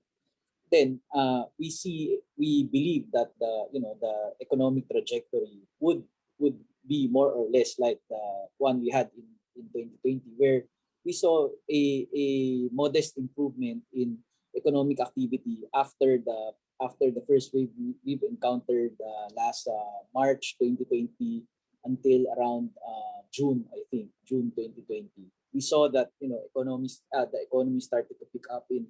then we believe that the economic trajectory would be more or less like the one we had in 2020, where we saw a modest improvement in economic activity after the first wave we've encountered last March 2020 until around June, I think, June 2020. We saw that the economy started to pick up in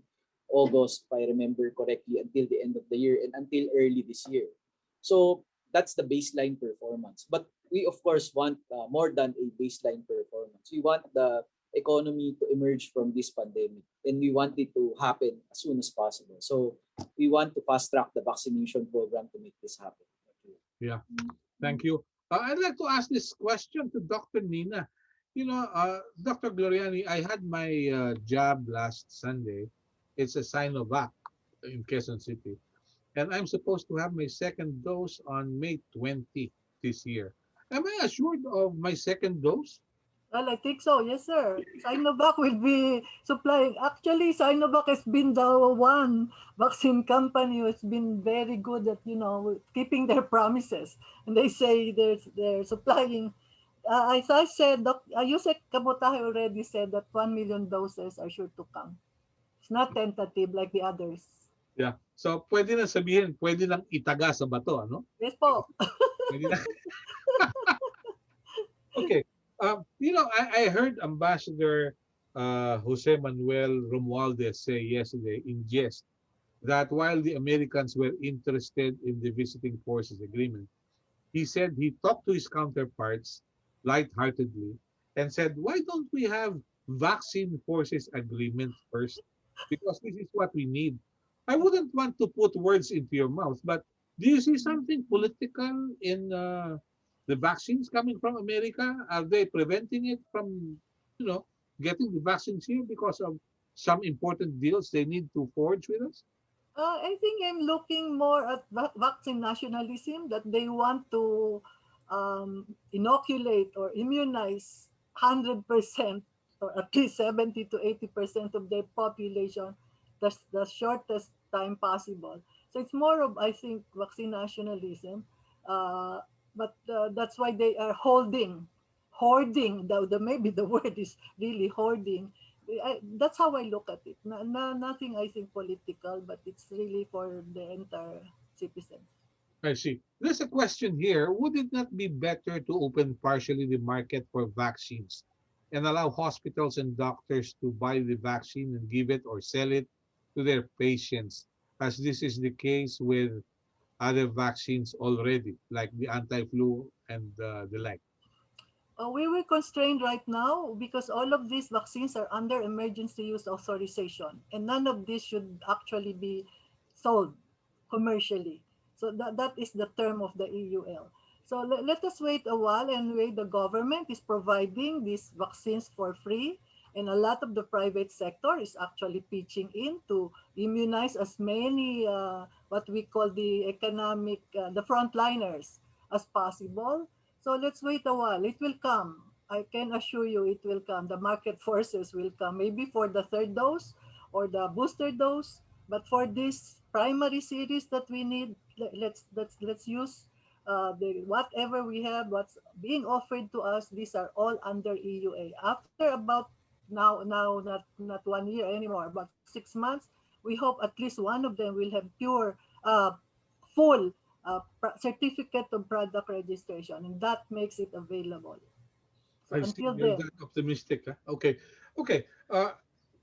August, if I remember correctly, until the end of the year and until early this year. So that's the baseline performance. But we of course want more than a baseline performance. We want the economy to emerge from this pandemic, and we want it to happen as soon as possible. So we want to fast track the vaccination program to make this happen. Yeah, thank you. I'd like to ask this question to Dr. Nina. Dr. Gloriani, I had my jab last Sunday. It's a Sinovac in Quezon City. And I'm supposed to have my second dose on May 20 this year. Am I assured of my second dose? Well, I think so. Yes, sir. Sinovac will be supplying. Actually, Sinovac has been the one vaccine company who's been very good at, keeping their promises. And they say they're supplying. As I said, Yusek Kabutahe already said that 1 million doses are sure to come. It's not tentative like the others. Yeah. So pwede na sabihin, pwede lang itaga sa bato, ano? Yes po. Pwede na. Okay. I heard Ambassador Jose Manuel Romualdez say yesterday in jest that while the Americans were interested in the visiting forces agreement, he said he talked to his counterparts lightheartedly and said, why don't we have vaccine forces agreement first? Because this is what we need. I wouldn't want to put words into your mouth, but do you see something political in the vaccines coming from America? Are they preventing it from, you know, getting the vaccines here because of some important deals they need to forge with us? I think I'm looking more at vaccine nationalism, that they want to inoculate or immunize 100% or at least 70 to 80% of their population the shortest time possible. So it's more of, I think, vaccine nationalism. Uh, but that's why they are hoarding. Maybe the word is really hoarding. That's how I look at it. Nothing I think political, but it's really for the entire citizens. I see. There's a question here. Would it not be better to open partially the market for vaccines and allow hospitals and doctors to buy the vaccine and give it or sell it to their patients, as this is the case with other vaccines already, like the anti-flu and the like? We were constrained right now because all of these vaccines are under emergency use authorization, and none of this should actually be sold commercially. So that is the term of the EUL. So let us wait a while and wait. The government is providing these vaccines for free, and a lot of the private sector is actually pitching in to immunize as many what we call the the frontliners as possible. So let's wait a while. It will come. I can assure you it will come. The market forces will come. Maybe for the third dose or the booster dose. But for this primary series that we need, let's use the whatever we have, what's being offered to us. These are all under EUA. After about now not 1 year anymore, about 6 months, we hope at least one of them will have pure full certificate of product registration, and that makes it available. So I see. until You're then, that optimistic. Huh? Okay. Okay.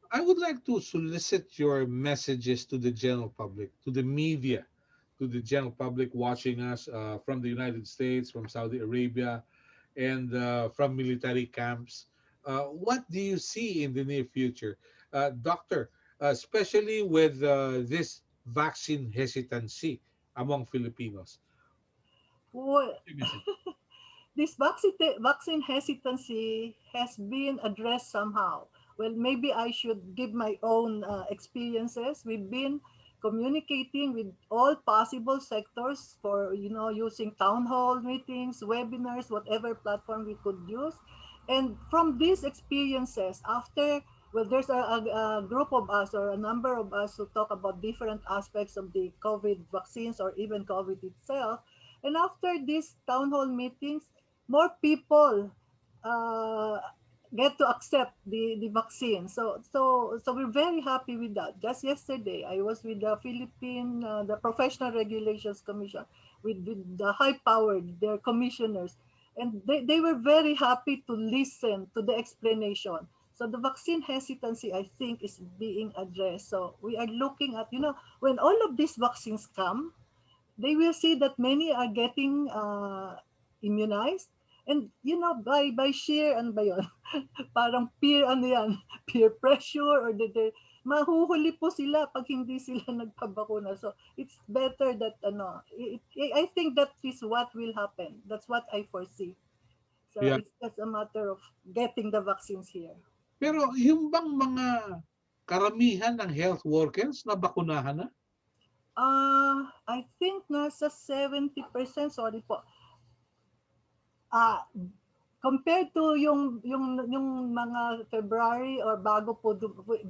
I would like to solicit your messages to the general public, to the media, to the general public watching us from the United States, from Saudi Arabia, and from military camps. What do you see in the near future, Doctor? Especially with this vaccine hesitancy among Filipinos. well, Your message. this vaccine hesitancy has been addressed somehow. Well, maybe I should give my own experiences. We've been communicating with all possible sectors for using town hall meetings, webinars, whatever platform we could use. And from these experiences, after there's a group of us or a number of us who talk about different aspects of the COVID vaccines or even COVID itself. And after these town hall meetings, more people uh, get to accept the vaccine. So we're very happy with that. Just yesterday, I was with the Philippine, the Professional Regulations Commission, with the high-powered, their commissioners, and they were very happy to listen to the explanation. So the vaccine hesitancy, I think, is being addressed. So we are looking at, when all of these vaccines come, they will see that many are getting immunized, and by sheer by yun, parang peer peer pressure, or mahuhuli po sila pag hindi sila nagpabakuna. So it's better that I think that is what will happen. That's what I foresee. So Yeah. it's just a matter of getting the vaccines here. Pero yung bang mga karamihan ng health workers na bakunahan na? I think nasa 70%, sorry po. Ah, compared to yung mga February or bago po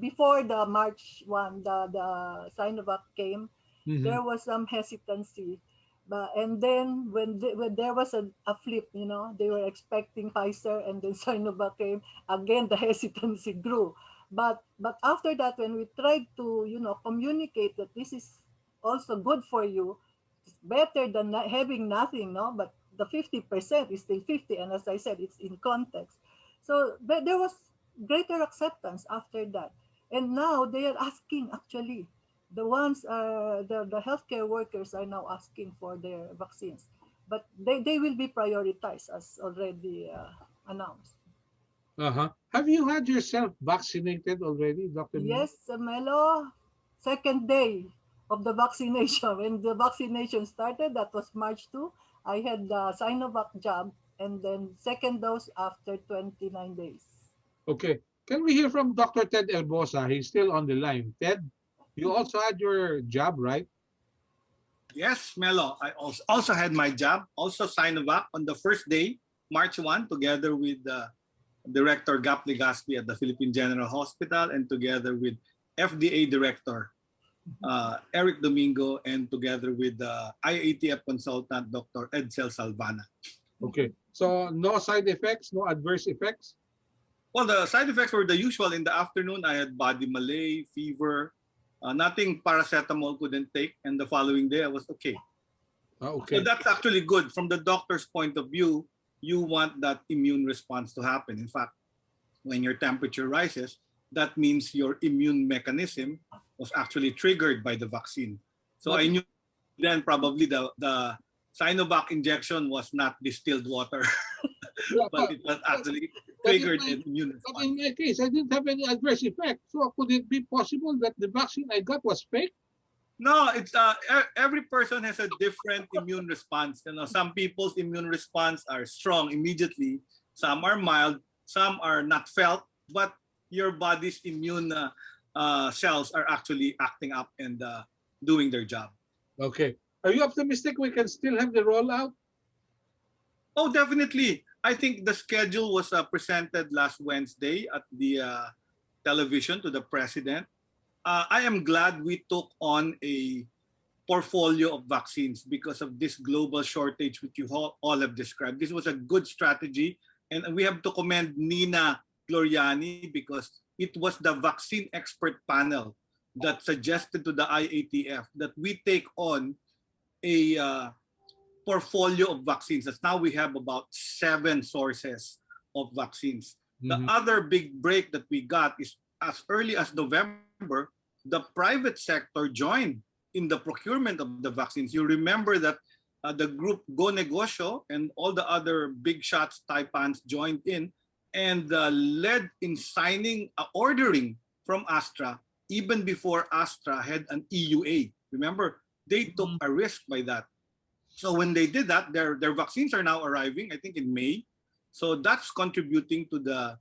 before the March 1 the Sinovac came, there was some hesitancy. And then when there was a flip, they were expecting Pfizer, and then Sinovac came again, the hesitancy grew. But after that, when we tried to communicate that this is also good for you, it's better than having nothing, but the 50% is still 50, and as I said, it's in context. So there was greater acceptance after that, and now they are asking, actually, the ones the healthcare workers are now asking for their vaccines, but they will be prioritized as already announced. Have you had yourself vaccinated already, Dr. Milo? Yes, Melo, second day of the vaccination. When the vaccination started, that was March 2, I had the Sinovac jab, and then second dose after 29 days. Okay. Can we hear from Dr. Ted Elbosa? He's still on the line. Ted, you also had your jab, right? Yes, Melo. I also had my jab, also Sinovac on the first day, March 1, together with Director Gap Legaspi at the Philippine General Hospital, and together with FDA Director Eric Domingo, and together with the IATF consultant, Dr. Edsel Salvana. Okay. So no side effects, no adverse effects? Well, the side effects were the usual. In the afternoon, I had body malaise, fever, nothing paracetamol couldn't take, and the following day I was okay. Okay. So that's actually good. From the doctor's point of view, you want that immune response to happen. In fact, when your temperature rises, that means your immune mechanism was actually triggered by the vaccine. So I knew then probably the Sinovac injection was not distilled water, but it was actually triggered an immune response. But in my case, I didn't have any adverse effect. So could it be possible that the vaccine I got was fake? No, it's every person has a different immune response. Some people's immune response are strong immediately. Some are mild. Some are not felt. But your body's immune cells are actually acting up and doing their job. Okay. Are you optimistic we can still have the rollout? Oh, definitely. I think the schedule was presented last Wednesday at the television to the president. I am glad we took on a portfolio of vaccines because of this global shortage which you all have described. This was a good strategy, and we have to commend Nina Gloriani because it was the vaccine expert panel that suggested to the IATF that we take on a portfolio of vaccines. As now we have about 7 sources of vaccines. The other big break that we got is as early as November, the private sector joined in the procurement of the vaccines. You remember that the group Go Negosyo and all the other big shots, Taipans joined in and led in signing, ordering from Astra even before Astra had an EUA. Remember, they took a risk by that. So when they did that, their vaccines are now arriving, I think in May. So that's contributing to the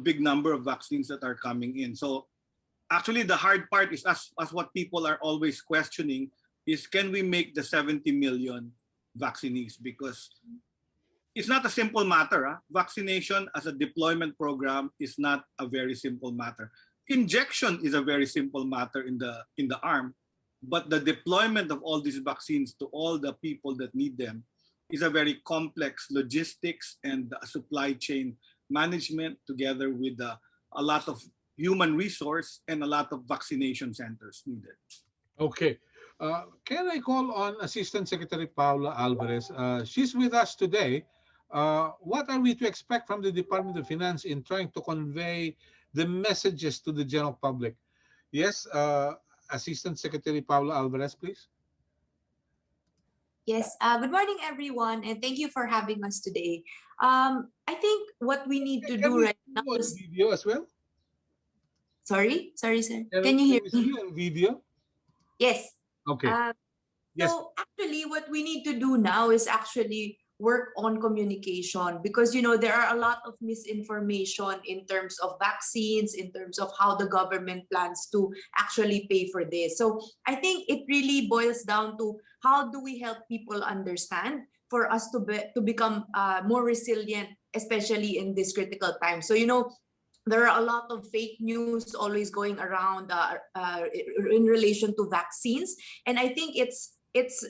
big number of vaccines that are coming in. So actually the hard part is as what people are always questioning is, can we make the 70 million vaccinees? Because it's not a simple matter. Vaccination as a deployment program is not a very simple matter. Injection is a very simple matter in the arm, but the deployment of all these vaccines to all the people that need them is a very complex logistics and supply chain management, together with a lot of human resource and a lot of vaccination centers needed. Okay. Can I call on Assistant Secretary Paula Alvarez? She's with us today. What are we to expect from the Department of Finance in trying to convey the messages to the general public? Yes, Assistant Secretary Paula Alvarez, please. Yes, good morning, everyone, and thank you for having us today. I think what we need to do right now is... video as well? Sorry, sir. Can you hear me? On video? Yes. Okay. Yes. So actually, what we need to do now is actually work on communication, because there are a lot of misinformation in terms of vaccines, in terms of how the government plans to actually pay for this. So I think it really boils down to how do we help people understand for us to become more resilient, especially in this critical time. So, there are a lot of fake news always going around in relation to vaccines, and I think it's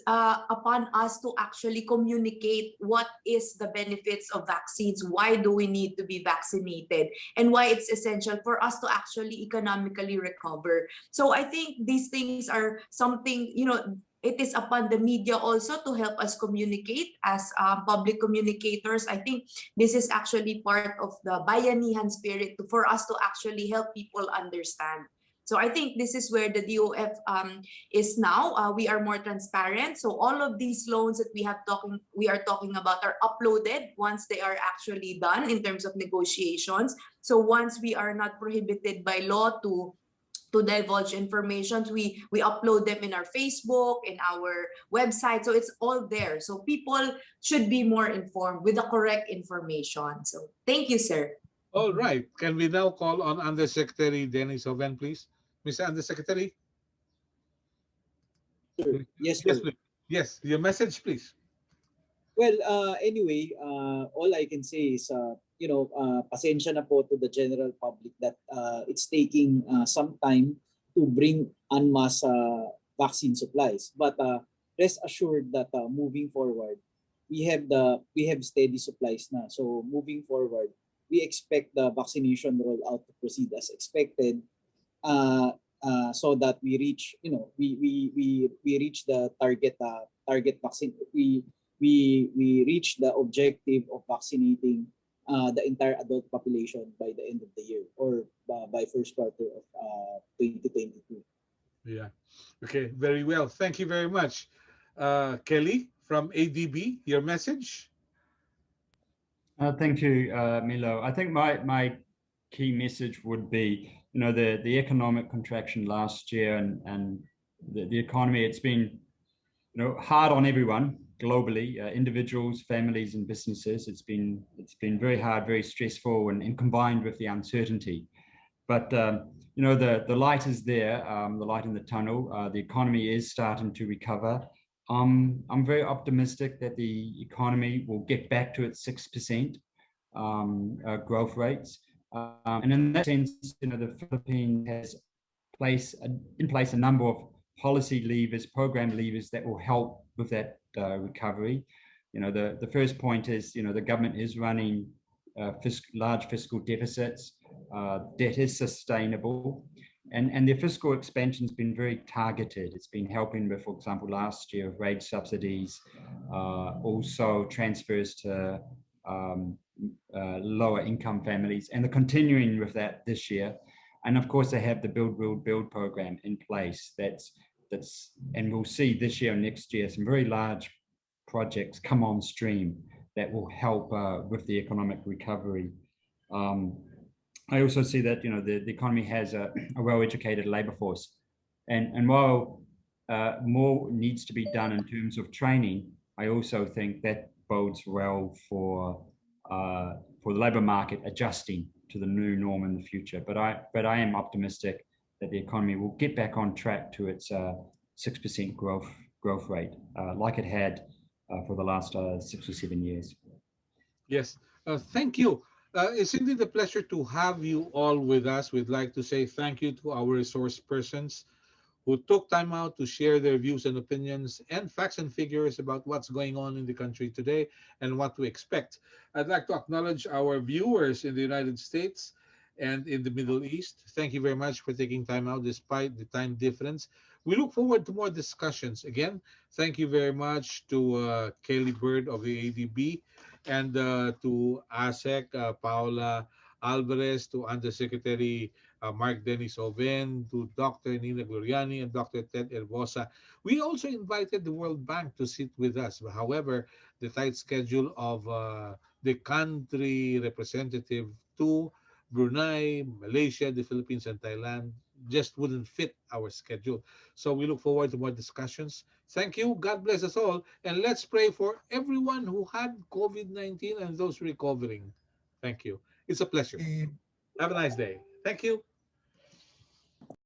upon us to actually communicate what is the benefits of vaccines, why do we need to be vaccinated, and why it's essential for us to actually economically recover. So I think these things are something, it is upon the media also to help us communicate as public communicators. I think this is actually part of the bayanihan spirit for us to actually help people understand. So I think this is where the DOF is now. We are more transparent. So all of these loans that we are talking about are uploaded once they are actually done in terms of negotiations. So once we are not prohibited by law to divulge information, we upload them in our Facebook, in our website. So it's all there. So people should be more informed with the correct information. So thank you, sir. All right. Can we now call on Undersecretary Dennis Hoven, please? Mr. Undersecretary? Sir. Yes, Yes, sir. please. Yes, your message, please. Well, anyway, all I can say is, pasensya na po to the general public that it's taking some time to bring en masse vaccine supplies. But rest assured that moving forward, we have steady supplies na. So moving forward, we expect the vaccination rollout to proceed as expected. So that we reach, we reach the target vaccine. We reach the objective of vaccinating the entire adult population by the end of the year, or by first quarter of 2022. Yeah. Okay, very well. Thank you very much. Kelly from ADB, your message? Thank you, Milo. I think my key message would be, the economic contraction last year and the economy. It's been, hard on everyone globally, individuals, families, and businesses. It's been very hard, very stressful, and combined with the uncertainty. But the light is there, the light in the tunnel. The economy is starting to recover. I'm very optimistic that the economy will get back to its 6% growth rates. And in that sense, the Philippines has in place a number of policy levers, program levers that will help with that recovery. The first point is, the government is running large fiscal deficits. Debt is sustainable, and their fiscal expansion has been very targeted. It's been helping with, for example, last year wage subsidies, also transfers to lower income families, and they're continuing with that this year. And of course, they have the Build program in place. And we'll see this year and next year some very large projects come on stream that will help with the economic recovery. I also see that the economy has a well-educated labor force, and while more needs to be done in terms of training, I also think that bodes well for the labor market adjusting to the new norm in the future. But I am optimistic that the economy will get back on track to its 6% growth rate, like it had for the last 6 or 7 years. Yes. Thank you. It's indeed a pleasure to have you all with us. We'd like to say thank you to our resource persons who took time out to share their views and opinions and facts and figures about what's going on in the country today and what to expect. I'd like to acknowledge our viewers in the United States and in the Middle East. Thank you very much for taking time out despite the time difference. We look forward to more discussions. Again, thank you very much to Kelly Bird of the ADB, and to ASEC, Paula Alvarez, to Undersecretary Mark Dennis Oven, to Dr. Nina Gloriani, and Dr. Ted Herbosa. We also invited the World Bank to sit with us. However, the tight schedule of the country representative to Brunei, Malaysia, the Philippines, and Thailand just wouldn't fit our schedule. So we look forward to more discussions. Thank you. God bless us all. And let's pray for everyone who had COVID-19 and those recovering. Thank you. It's a pleasure. Have a nice day. Thank you.